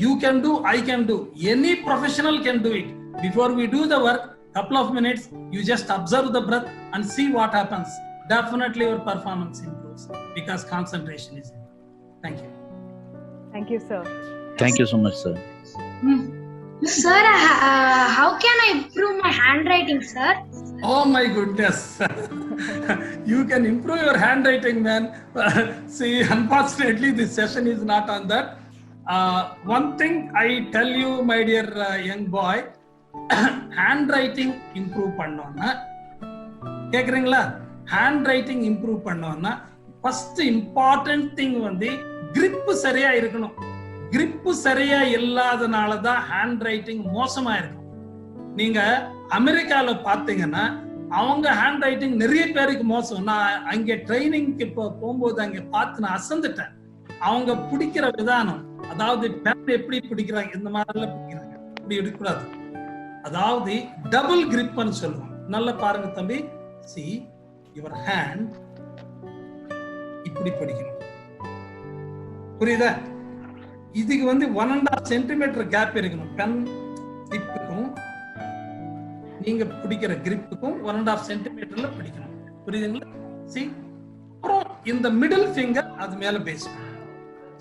D: You can do, I can do. Any professional can do it. Before we do the work, couple of minutes, you just observe the breath and see what happens. Definitely your performance improves because concentration is improved. Thank you.
A: Thank you, sir.
E: Thank you so much, sir.
F: Sir, how can I improve my handwriting, sir?
D: Oh my goodness. You can improve your handwriting, man. See, unfortunately, this session is not on that. One thing I tell you, my dear young boy, handwriting improve பண்ணோம்னா கேக்குறீங்களா? handwriting improve பண்ணோம்னா first important thing வந்து grip சரியா இருக்கணும். grip சரியா இல்லாதனால தான் handwriting மோசமா இருக்கும். நீங்க அமெரிக்கால பாத்தீங்கன்னா அவங்க handwriting நிறைய பேருக்கு மோசம். நான் அங்கே ட்ரைனிங்க்கு போகும்போது அங்கே பார்த்து நான் அசந்துட்டேன். அவங்க பிடிக்கிற விதானம், அதாவது பேன் எப்படி பிடிக்கிறாங்க, இந்த மாதிரிலாம் பிடிக்கிறாங்க. இப்படி எடுக்கக்கூடாது. அதாவது டபுள் கிரிப்னு சொல்லுவாங்க. நல்லா பாருங்க தம்பி. see your hand இப்படி பிடிக்கணும். புரியுதா? இதுக்கு வந்து 1.5 சென்டிமீட்டர் கேப் இருக்கணும். பென் டிப்புக்கும் நீங்க பிடிக்கிற கிரிப்புக்கும் 1.5 சென்டிமீட்டர்ல பிடிக்கணும். புரியுதுங்களா? see அப்புறம் இந்த மிடில் ஃபிங்கர் அது மேல பேஸ் பண்ணும்.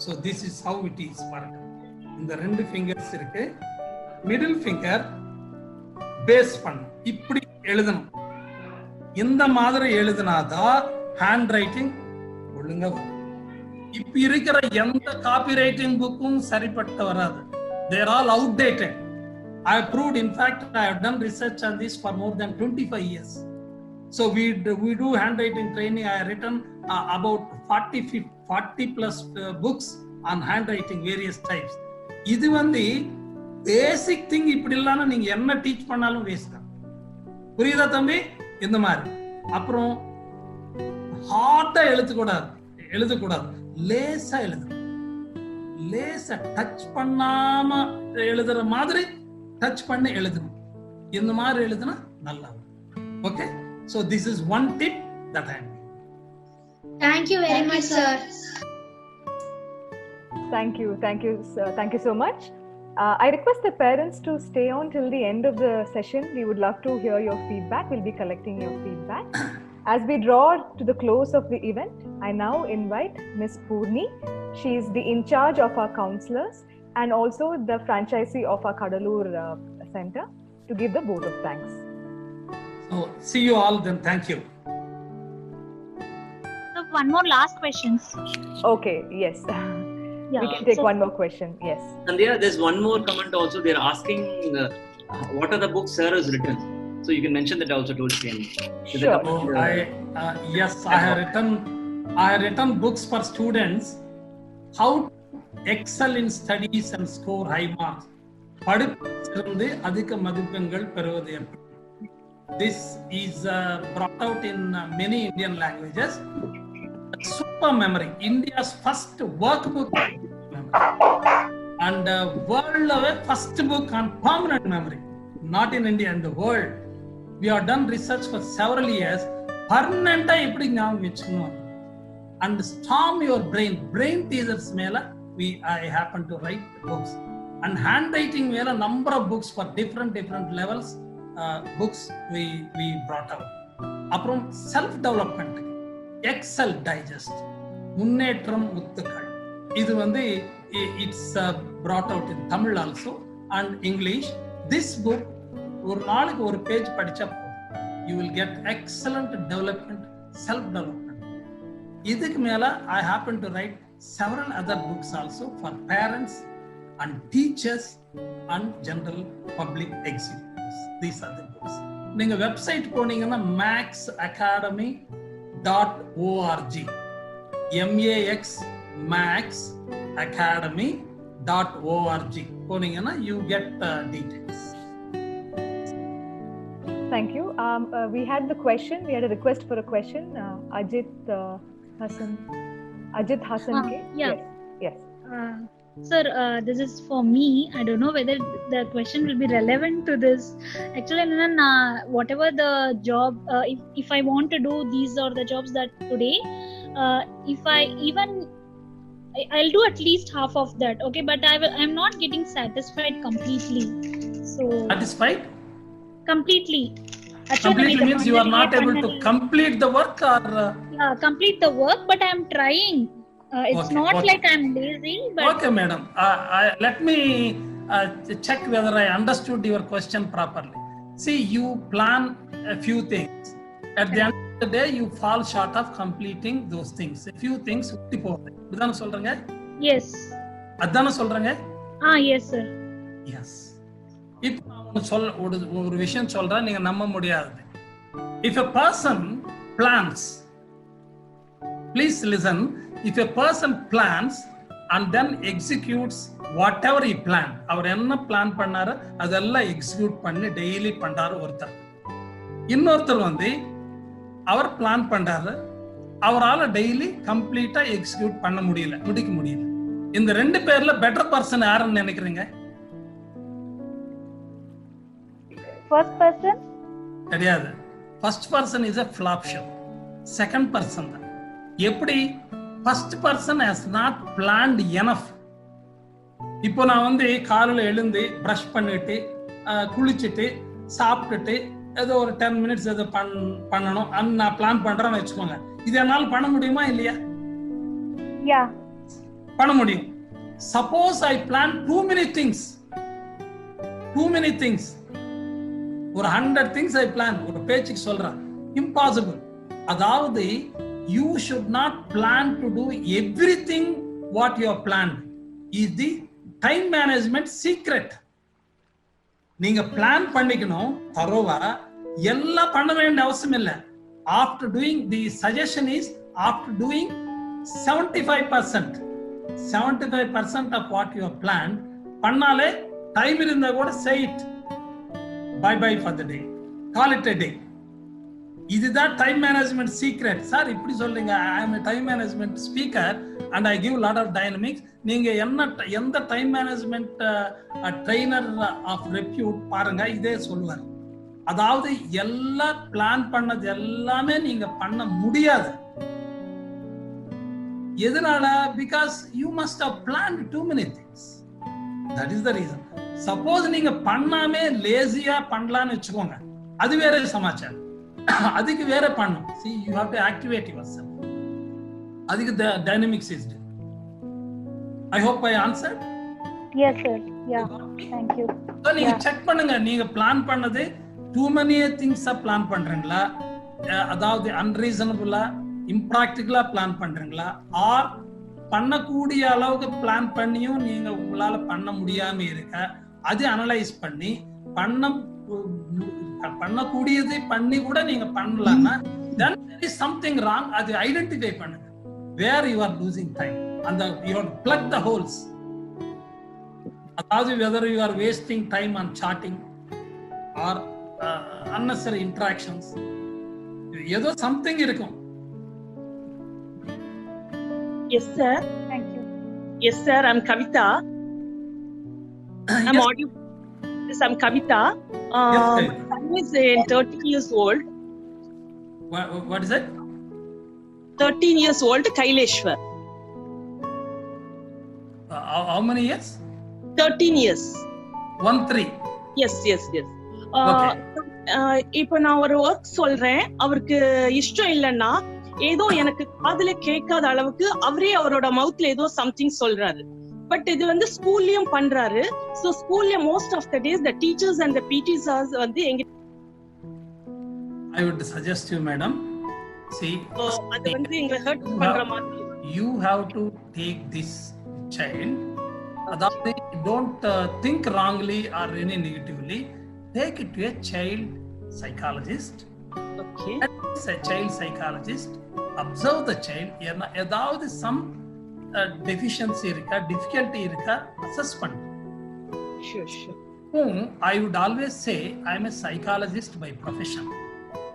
D: So this is how it is பாருங்க. இந்த 2 ஃபிங்கர்ஸ் இருக்கு. மிடில் ஃபிங்கர் பேஸ் பண்ணும். இப்படி எழுதணும். இந்த மாதிரி எழுதினாதான் ஹேண்ட் ரைட்டிங் ஒழுங்கா வரும். இப்ப இருக்கிற எந்த காப்பி ரைட்டிங் புக்கும் சரிப்பட்டு வராது. They are all outdated. I have proved, in fact, I have done research on this for more than 25 years. So we do handwriting training. I have written about 40 plus books on handwriting, various types. இது வந்து basic thing. இப்படி இல்லைன்னா நீங்க என்ன teach பண்ணாலும் waste தான். புரியுதா தம்பி? இந்த மாதிரி. அப்புறம் ஹார்ட்டா எழுதக்கூடாது, லேசா எழுதணும். லேசா டச் பண்ணாம எழுதுற மாதிரி டச் பண்ணி எழுதணும். இந்த மாதிரி எழுதுனா நல்லா. Okay, so this is one tip that I am giving.
F: Thank you very much, sir.
A: Thank you, sir. Thank you so much. I request the parents to stay on till the end of the session. We would love to hear your feedback. We'll be collecting your feedback. As we draw to the close of the event, I now invite Ms. Purni. She is the in charge of our counselors and also the franchisee of our Kadalur center, to give the vote of thanks.
D: So, see you all then. Thank you.
H: So one more last questions.
A: Okay, yes.
H: Yeah,
A: we can take one more question. Yes.
B: Sandhya, there's one more comment also. They're asking what are the books sir has written. So you can mention that also towards the end.
A: Sure.
D: I have written books for students. How to excel in studies and score high marks. படிப்பிலிருந்து அதிக மதிப்பெண்கள் பெறுவது எப்படி? This is brought out in many Indian languages. Super memory, India's first workbook and world first book on permanent memory. Not in India, in the world. We have done research for several years. Permanent எப்படி ஞாபகம் வச்சுக்கணும். And storm your brain teasers மேல I happen to write books. And handwriting மேல number of books for different levels books we brought out. அப்புறம் self development, Excel digest, முன்னேற்றம் முத்துக்கள். இது வந்து it's brought out in Tamil also and English. This book ஒரு நாளுக்கு ஒரு page படிச்சா you will get excellent development, self development. இதுக்கு மேல I happen to write several other books also for parents and teachers and general public executives. These are the books. நீங்க website போனீங்கன்னா maxacademy.org, maxacademy.org போனீங்கன்னா you get details.
A: Thank you. We had the question. We had a request for a question. Ajit Hassan.
H: Yeah.
A: Yes.
H: Sir, this is for me. I don't know whether the question will be relevant to this. Actually, whatever the job, if I want to do these are the jobs that today, if I'll do at least half of that. Okay, but I'm not getting satisfied completely. So
D: satisfied?
H: Completely.
D: Completely means you are not able to complete the work or
H: complete the work, but I'm trying. It's
D: okay,
H: not
D: okay.
H: like I'm lazy, but
D: okay madam, let me check whether I understood your question properly. See, you plan a few things. At the end of the day you fall short of completing those things. A few things விட்டு போகுது. அதானே சொல்றீங்க?
H: yes.
D: அதானே சொல்றீங்க?
H: Yes sir.
D: Yes. இப்போ நான் ஒரு விஷயம் சொல்றேன், நீங்க நம்ப முடியாது. If a person plans, please listen, if a person plans and then executes whatever he planned, அவர் என்ன பிளான் பண்ணாரு அதெல்லாம் எக்ஸிக்யூட் பண்ணி டெய்லி பண்றாரு ஒருத்தர். இன்னொருத்தர் வந்து அவர் பிளான் பண்றாரு, அவரால டெய்லி கம்ப்ளீட்டா எக்ஸிக்யூட் முடிக்க முடியல. இந்த ரெண்டு பேர்ல பெட்டர் பர்சன் யாருன்னு நினைக்கிறீங்க?
H: First person?
D: கிடையாது. First person is a flop show. Second person தான். எப்படி? First person has not planned enough. இப்போ நான் வந்து காலையில எழுந்து பிரஷ் பண்ணிட்டு குளிச்சுட்டு சாப்பிட்டுட்டு ஏதோ ஒரு 10 minutes ஏதோ பண்ணணும் நான் பிளான் பண்றேன்னு வச்சுக்கோங்க. இது என்னால பண்ண முடியுமா இல்லையா? பண்ண முடியும். Suppose I plan too many things, ஒரு 100 things I plan, ஒரு பேச்சுக்கு சொல்றேன், impossible. அதாவது you should not plan to do everything what you have planned. is the time management secret. நீங்க பிளான் பண்ணிக்கணும் தரோவா, எல்லாம் பண்ண வேண்டிய அவசியம் இல்லை. after doing, the suggestion is after doing 75% of what you have planned பண்ணாலே டைம் இருந்தா கூட say it, bye bye for the day, call it a day. இதுதான் டைம் மேனேஜ்மெண்ட் சீக்ரெட். சார் இப்படி சொல்றீங்க, ஐ அம் a time management speaker and I give lot of dynamics. நீங்க எந்த time management trainer of ரெப்யூட் பாருங்க, இதே சொல்லுவார். அதாவது எல்லாம் பிளான் பண்ணது எல்லாமே நீங்க பண்ண முடியாது. எதனால? because you must have planned too many things. that is the reason. suppose நீங்க பண்ணாமே லேசியா பண்ணலாம்னு வச்சுக்கோங்க, அது வேற சமாச்சாரம், அதுக்கு வேற பண்ணும். see you have to activate yourself. அதுக்கு dynamics is done. I hope I answered.
H: Yes sir. Yeah, thank you.
D: so நீங்க செக் பண்ணுங்க, நீங்க பிளான் பண்ணது too many things பிளான் பண்றீங்களா, அதாவது unreasonable இம்ப்ராக்டிகலா பிளான் பண்றீங்களா, ஆர் பண்ணக்கூடிய அளவுக்கு பிளான் பண்ணியும் நீங்க உங்களால பண்ண முடியாம இருக்க, அது அனலைஸ் பண்ணி பண்ணக்கூடியதை பண்ணி கூட நீங்க பண்ணலாம்னா then there is something wrong. அது ஐடென்டிஃபை பண்ணுங்க where you are losing time and you have to plug the holes. அதாவது whether you are wasting time on chatting or unnecessary interactions, ஏதோ something இருக்கும்.
J: Yes sir.
H: Thank you.
J: Yes sir, I'm Kavita. I'm audible. Yes, I'm Kavita. My son is 13 years old.
D: What is it?
J: 13 years old, Kaileshwar.
D: How many years?
J: 13 years.
D: 13.
J: Yes. இப்போ நான் ஒரு work சொல்றேன், அவருக்கு இஷ்டம் இல்லைன்னா ஏதோ எனக்கு காதுல கேட்காத அளவுக்கு அவரே அவரோட மவுத்ல ஏதோ சம்திங் சொல்றாரு. பட் இது வந்து ஸ்கூல்லயும் பண்றாரு. சோ ஸ்கூல்ல most of the days the teachers and the PT sirs வந்து எங்க
D: I would suggest you madam, see
J: அது வந்து எங்களை ஹர்ட் பண்ற மாதிரி.
D: You have to take this child, அதாவது don't think wrongly or any negatively, take it to a child psychologist.
J: Okay.
D: As a child psychologist, observe the child, ஏதாவது some deficiency இருக்கா, difficulty இருக்கா, assess பண்ணு.
J: Sure.
D: I would always say I am a psychologist by profession.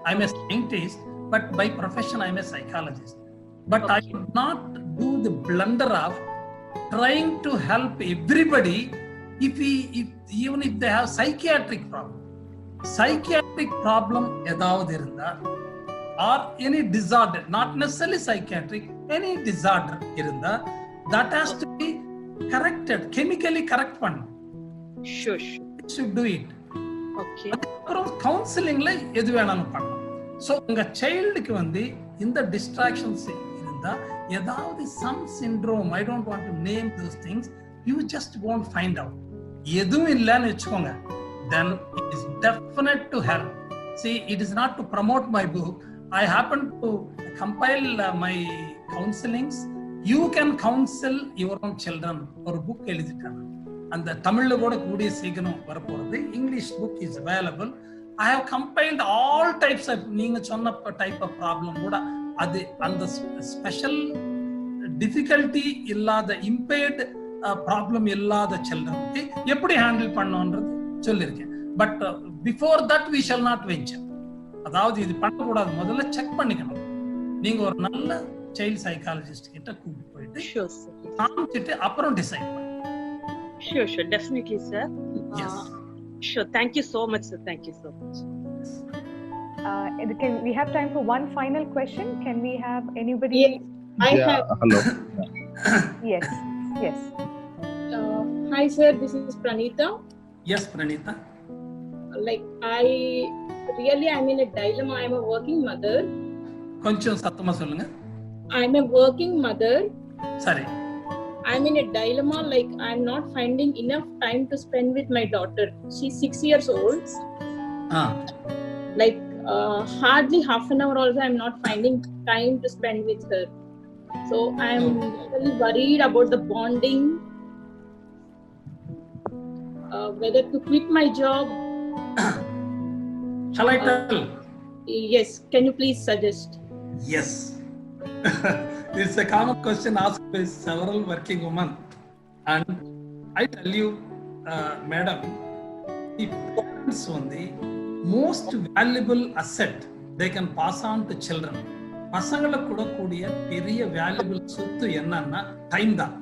D: I am a scientist, but by profession I am a psychologist. But I would not do the blunder of trying to help everybody even if they have psychiatric problem ஏதாவது இருந்தா or any disorder, not necessarily psychiatric, any disorder இருந்தா that has to be corrected, chemically correct பண்ணு.
J: Sure.
D: should do it.
J: Okay.
D: அப்புறம் கவுன்சிலிங்ல எது வேணாலும் பண்ணலாம். So உங்க சைல்டுக்கு வந்து இந்த டிஸ்ட்ராக்ஷன்ஸ் இருந்தா ஏதாவது some syndrome, I don't want to name those things, you just won't find out. எதுவும் இல்லைன்னு வச்சுக்கோங்க, then it is definite to help. See, it is not to promote my book. I happen to compile my counselings. You can counsel your own children. ஒரு book எழுதிட்டாங்க, அந்த தமிழ்ல கூட கூடிய சீக்கிரம் வரப்போறது. English book is available. I have compiled all types of, நீங்க சொன்ன type of problem கூட அது அந்த ஸ்பெஷல் டிஃபிகல்ட்டி இல்லாத இம்பேர்டு ப்ராப்ளம் இல்லாத சில்ட்ரனுக்கு எப்படி ஹேண்டில் பண்ணணுன்றது சொல்லியிருக்கேன். But before that we shall not venture. அதாவது இது பண்ணக்கூடாது, முதல்ல செக் பண்ணிக்கணும். நீங்க ஒரு நல்ல சைல்ட் சைக்காலஜிஸ்ட் கிட்ட கூப்பிட்டு போயிட்டு காமிச்சிட்டு அப்புறம் டிசைட் பண்ணுங்க.
J: Sure, definitely sir.
D: Yes.
J: Sure, thank you so much sir, thank you so much.
A: We have time for one final question. Can we have anybody?
K: Have.
C: Hello.
A: Yes.
K: Hi sir, this is Pranita.
D: Yes, Pranita.
K: like I'm in a dilemma. I'm a working mother.
D: கொஞ்சம் சத்தமா சொல்லுங்க.
K: I'm a working mother.
D: சரி.
K: I'm in a dilemma, like I'm not finding enough time to spend with my daughter. She's 6 years old. Like hardly half an hour also I'm not finding time to spend with her. So I'm really worried about the bonding, whether to quit my job.
D: Shall I tell?
K: Yes, can you please suggest?
D: Yes. It's a common question asked by several working women, and I tell you, madam, the parents are the most valuable asset they can pass on to children. பசங்களை கூடக்கூடிய பெரிய valuable சொத்து என்னன்னா time தான்.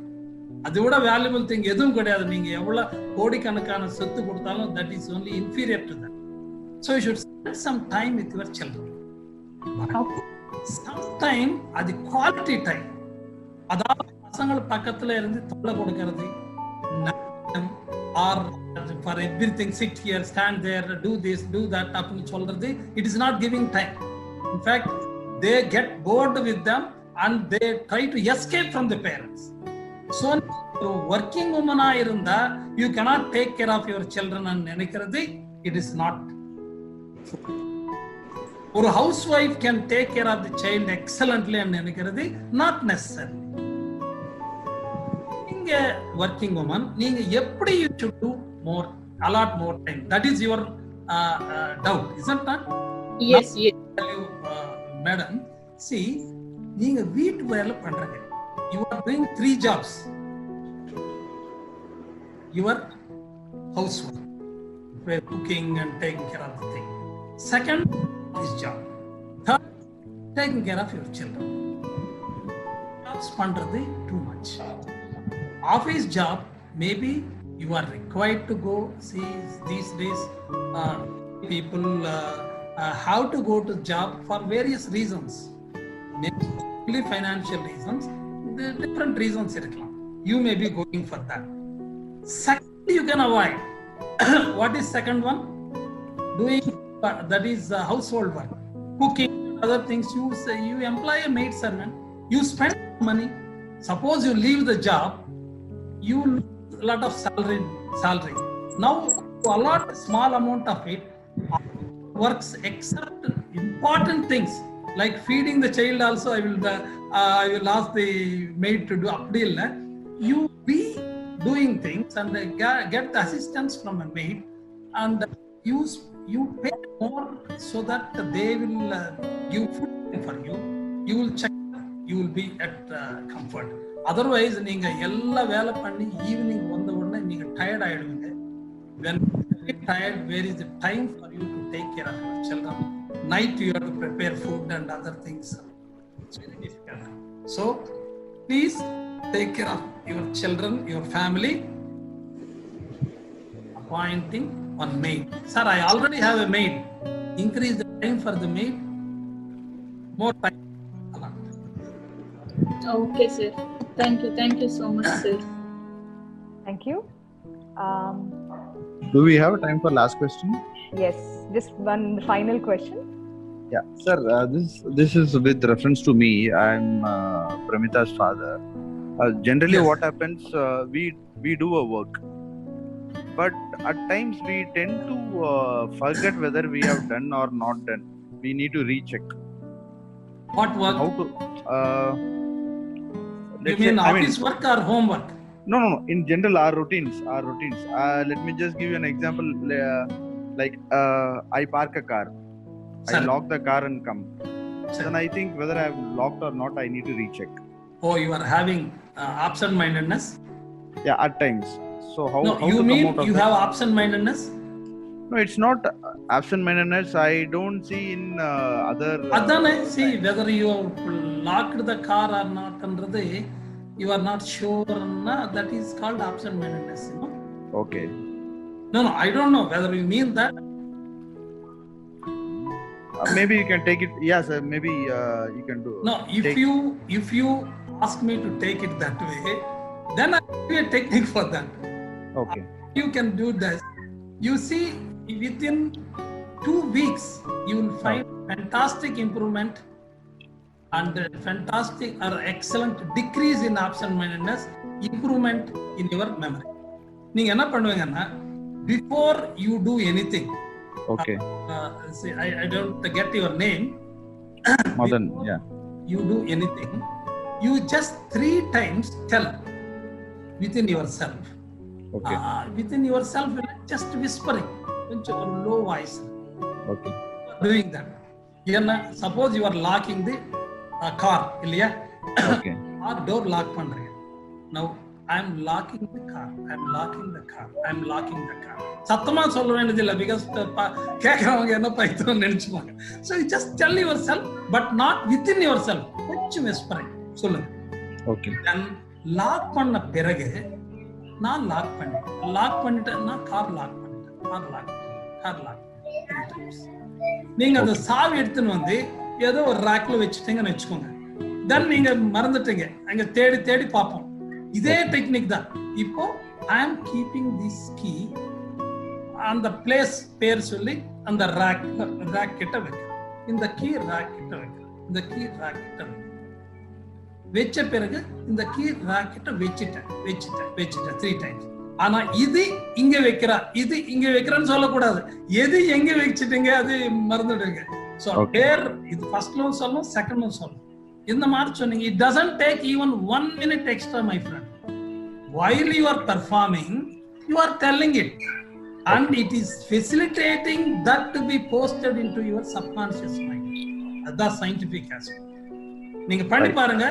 D: அதோட valuable thing எதுவும் கிடையாது. நீங்க எவ்வளவு கோடிக்கணக்கான சொத்து கொடுத்தாலும் that is only inferior to that. So you should spend some time with your children. Sometime அது quality time. அதாவது பசங்களை பக்கத்துல இருந்து தொல்லை கொடுக்கிறது, or for everything sit here, stand there, do this, do that அப்படின்னு சொல்றது, it is not giving time. In fact, they get bored with them and they try to escape from the parents. So working woman இருந்தா you cannot take care of your children and நினைக்கிறது, it is not. ஒரு house wife can take care of the child excellently and நினைக்கிறது not necessary. நீங்க working woman, நீங்க எப்படி you should to more allot more time, that is your doubt, isn't that?
K: Yes, yes.
D: Madam, see, நீங்க வீட்டு வேலை பண்றீங்க, you are doing 3 jobs. Your housework, cooking and taking care of the thing. Second, this job. Third, taking care of your children. Jobs பண்றது too much. Office job, maybe you are required to go. See, these days people have to go to job for various reasons. Maybe financial reasons, different reasons irukkalam. You may be going for that. Second, you can avoid. What is second one? Doing that is household work, cooking, other things. You employ a maid servant, you spend money. Suppose you leave the job, you lose a lot of salary. Now to allot a small amount of it works, except important things like feeding the child also I will ask the maid to do. Appadi illa, you be doing things and get the assistance from a maid, and you pay more so that they will give food for you. You will check, you will be at comfort. Otherwise, நீங்க எல்லா வேலை பண்ணி evening வந்த உடனே நீங்க tired ஆயிடுவீங்க. When you get tired, where is the time for you to take care of your children? Night you have to prepare food and other things. It's very difficult. So please take care of your children, your family. Appointing one maid. Sir, I already have a maid. Increase the time for the maid. More time.
K: Okay, sir. Thank you so much, sir.
A: Thank you.
E: Do we have time for last question?
A: Yes, just one final question.
E: Yeah, sir, this is with reference to me. I'm Pramita's father. Generally,
D: Yes.
E: what happens, we do a work, but at times we tend to forget whether we have done or not done. We need to recheck.
D: What work?
E: How to?
D: You mean office work or homework?
E: No. In general, our routines. Let me just give you an example. Like I park a car, I lock the car and come. Then I think whether I have locked or not, I need to recheck.
D: Oh, you are having absent-mindedness?
E: Yeah, at times. So how?
D: No,
E: how
D: you
E: to come
D: mean
E: out of
D: you
E: that?
D: have absent-mindedness?
E: No, it's not absent-mindedness. I don't see in other.
D: Adane, see whether you locked the car or not, andradhe you are not sure. That is called absent-mindedness. You know?
E: Okay.
D: No, I don't know whether you mean that.
E: Maybe you can take it. Yes, maybe you can do.
D: No, if you ask me to take it that way, then I will give a technique for that.
E: Okay.
D: You can do this. You see, within 2 weeks, you will find fantastic improvement and fantastic or excellent decrease in absent-mindedness, improvement in your memory. நீங்க என்ன பண்ணுவீங்கன்னா, before you do anything,
E: Okay.
D: See, I don't get your name.
E: Madan, yeah.
D: You do anything, you just 3 times tell within yourself.
E: Okay.
D: Within yourself, just whispering, a low voice.
E: Okay.
D: Doing that. Suppose you are locking the car,
E: Okay.
D: or door lock pandreenga. Now I am locking the car. I am locking the car. I am locking the car. சத்தமா சொல்ல வேண்டியதில்லை, because கேட்கறவங்க என்ன பைத்தோன்னு நினைச்சுப்பாங்க. So you just tell yourself, but not within yourself. கொஞ்சம் whispering சொல்லுங்க.
E: Okay.
D: Then lock பண்ண பிறகு நான் lock பண்ணிட்டேன், நான் கார் லாக் பண்ணிட்டேன். நீங்க அந்த சாவி எடுத்துன்னு வந்து ஏதோ ஒரு ரேக்ல வச்சுட்டீங்கன்னு வச்சுக்கோங்க. தென் நீங்க மறந்துட்டீங்க, அங்க தேடி தேடி பார்ப்போம். இதே டெக்னிக் தான். இப்போ ஐ ஆம் கீப்பிங் திஸ் கீ, அந்த பிளேஸ் பேர் சொல்லி அந்த ரேக் கிட்ட வைக்கிறேன். இந்த கீ ரேக் கிட்ட வைக்கிறேன். இந்த கீ ரேக் கிட்ட வைக்கிறேன். வச்ச பிறகு இந்த கீ ரேக் கிட்ட வச்சுட்டேன் 3 times. ஆனா இது இங்க வைக்கிறா, இது இங்க வைக்கிறான்னு சொல்லக்கூடாது. எது எங்க வச்சுட்டீங்க அது மறந்துடுங்க. சோ பேர் இது ஃபர்ஸ்ட்லும் சொல்லணும், செகண்ட்லும் சொல்லணும். இந்த மாதிரி சொன்னீங்க. It doesn't take even 1 minute extra, my friend. While you are performing, you are telling it, and it is facilitating that to be posted into your subconscious mind. That's scientific aspect. நீங்க பண்ணி பாருங்க,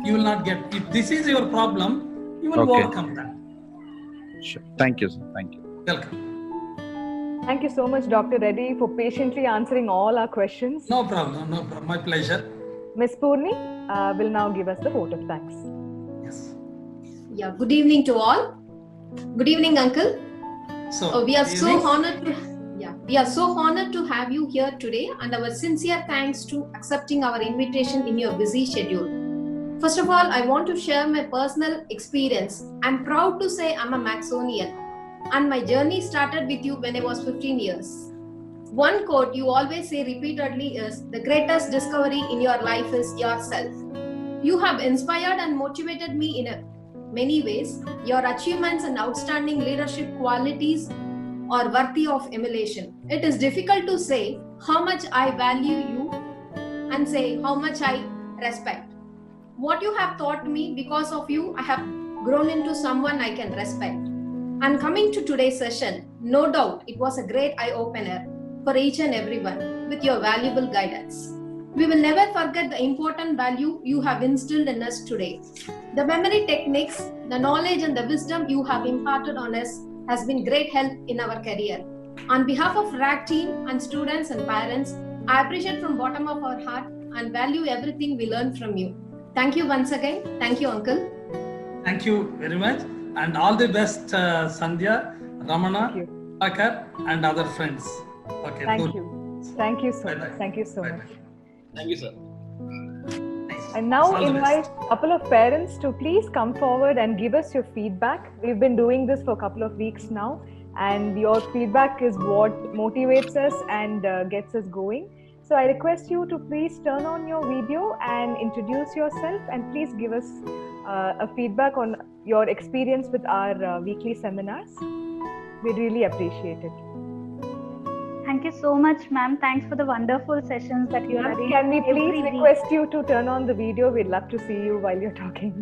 D: you will not get. If this is your problem, you will overcome that.
E: Sure. Thank you, sir. Thank you.
D: Welcome.
A: Thank you so much, Dr. Reddy, for patiently answering all our questions.
D: No problem. My pleasure.
A: Ms. Purni will now give us the vote of thanks.
D: Yes.
L: Yeah. Good evening to all. Good evening, Uncle.
D: So
L: we are so honored to. Yeah, we are so honored to have you here today, and our sincere thanks to accepting our invitation in your busy schedule. First of all, I want to share my personal experience. I'm proud to say I'm a Maxonian, and my journey started with you when I was 15 years. One quote you always say repeatedly is, "The greatest discovery in your life is yourself." You have inspired and motivated me in many ways. Your achievements and outstanding leadership qualities are worthy of emulation. It is difficult to say how much I value you and say how much I respect. What you have taught me, because of you, I have grown into someone I can respect. And coming to today's session, no doubt it was a great eye-opener for each and everyone with your valuable guidance. We will never forget the important value you have instilled in us today. The memory techniques, the knowledge and the wisdom you have imparted on us has been great help in our career. On behalf of RAG team and students and parents, I appreciate from bottom of our heart and value everything we learned from you. Thank you once again. Thank you, Uncle.
D: Thank you very much. And all the best, Sandhya, Ramana, Akar, and other friends. Okay.
A: Thank you. Thank you so much. Thank you so much.
B: Thank you, sir.
A: And now invite a couple of parents to please come forward and give us your feedback. We've been doing this for a couple of weeks now, and your feedback is what motivates us and gets us going. So I request you to please turn on your video and introduce yourself, and please give us a feedback on your experience with our weekly seminars. We really appreciate it.
H: Thank you so much, ma'am. Thanks for the wonderful sessions that you are doing.
A: Can we please request you to turn on the video? We'd love to see you while you're talking.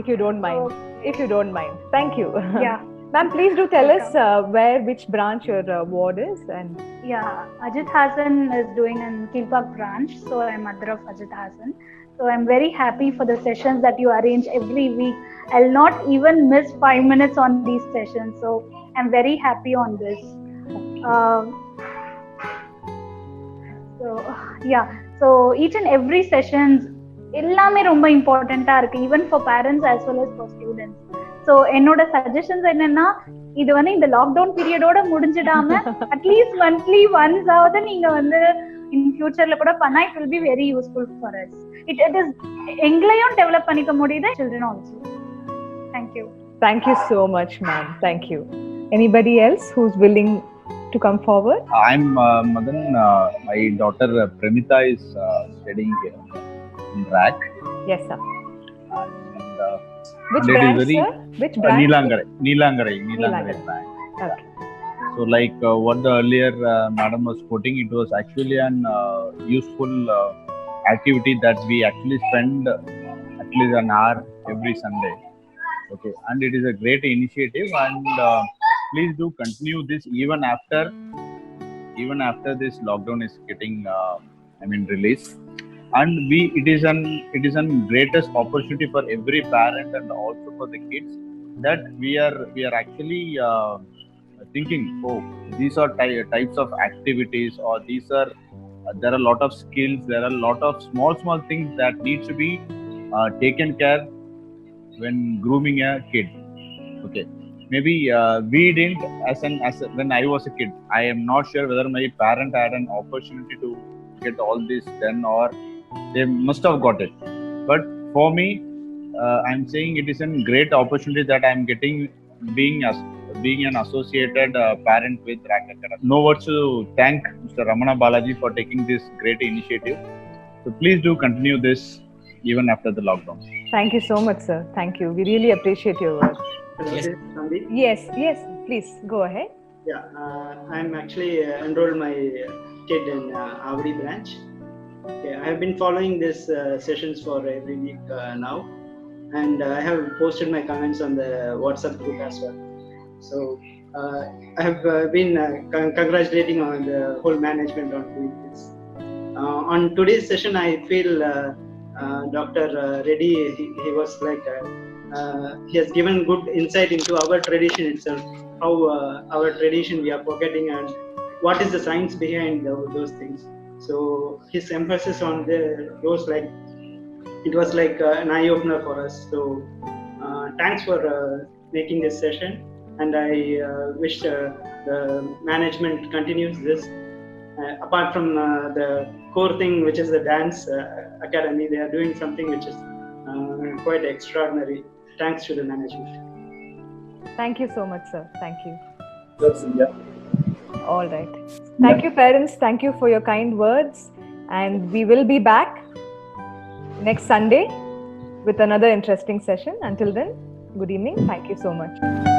A: If you don't mind. If you don't mind. Thank you.
H: Yeah.
A: Ma'am, please do tell us which branch your ward is. And
H: yeah, Ajit Hasan is doing in Kilpak branch. So I'm mother of Ajit Hasan. So I'm very happy for the sessions that you arrange every week. I'll not even miss 5 minutes on these sessions. So I'm very happy on this. So each and every sessions எல்லாமே ரொம்ப இம்பார்ட்டண்டா இருக்கு, even for parents as well as for students. So என்னோட suggestions என்னன்னா, இது வந்து இந்த lockdown பீரியடோட முடிஞ்சிடாம at least monthly once ஆவது நீங்க வந்து இன் ஃபியூச்சர்ல கூட பண்ணா it will be very useful for us. It is எங்களையும் டெவலப் பண்ணிக்க முடியுது, children also. Thank you.
A: Thank you so much, ma'am. Thank you. Anybody else who's willing to come forward?
E: I'm Madan. My daughter Premita is studying here in RAC.
A: Yes, sir.
E: And,
A: Which
E: and
A: branch,
E: very,
A: sir? Which branch?
E: Neelangarai branch.
A: Okay.
E: So, like what the earlier madam was quoting, it was actually an useful activity that we actually spend at least an hour every Sunday. Okay, and it is a great initiative, and please do continue this even after this lockdown is getting released. And it is an greatest opportunity for every parent and also for the kids, that we are actually thinking, oh, these are types of activities, or these are there are a lot of skills, there are a lot of small things that needs to be taken care when grooming a kid. Okay, maybe we didn't when I was a kid. I am not sure whether my parent had an opportunity to get all this done, or they must have got it. But for me, I'm saying it is a great opportunity that I'm getting, being an associated parent with RAC Academy. No words to thank Mr. Ramana Balaji for taking this great initiative. So please do continue this even after the lockdown.
A: Thank you so much, sir. Thank you. We really appreciate your work.
M: Yes.
A: Yes, please go ahead.
M: Yeah, I'm actually enrolled my kid in Avadi branch. Okay, I have been following these sessions for every week now, and I have posted my comments on the WhatsApp group as well. So I have been congratulating on the whole management on doing this. On today's session, I feel Dr. Reddy, he was like, he has given good insight into our tradition itself, how our tradition we are forgetting, and what is the science behind those things. So his emphasis on those, like, it was like an eye opener for us. So thanks for making this session, and I wish the management continues this. Apart from the core thing, which is the dance academy, they are doing something which is quite extraordinary. Thanks to the management.
A: Thank you so much, sir. Thank you.
C: Yeah.
A: All right. Thank you, parents. Thank you for your kind words. And we will be back next Sunday with another interesting session. Until then, good evening. Thank you so much.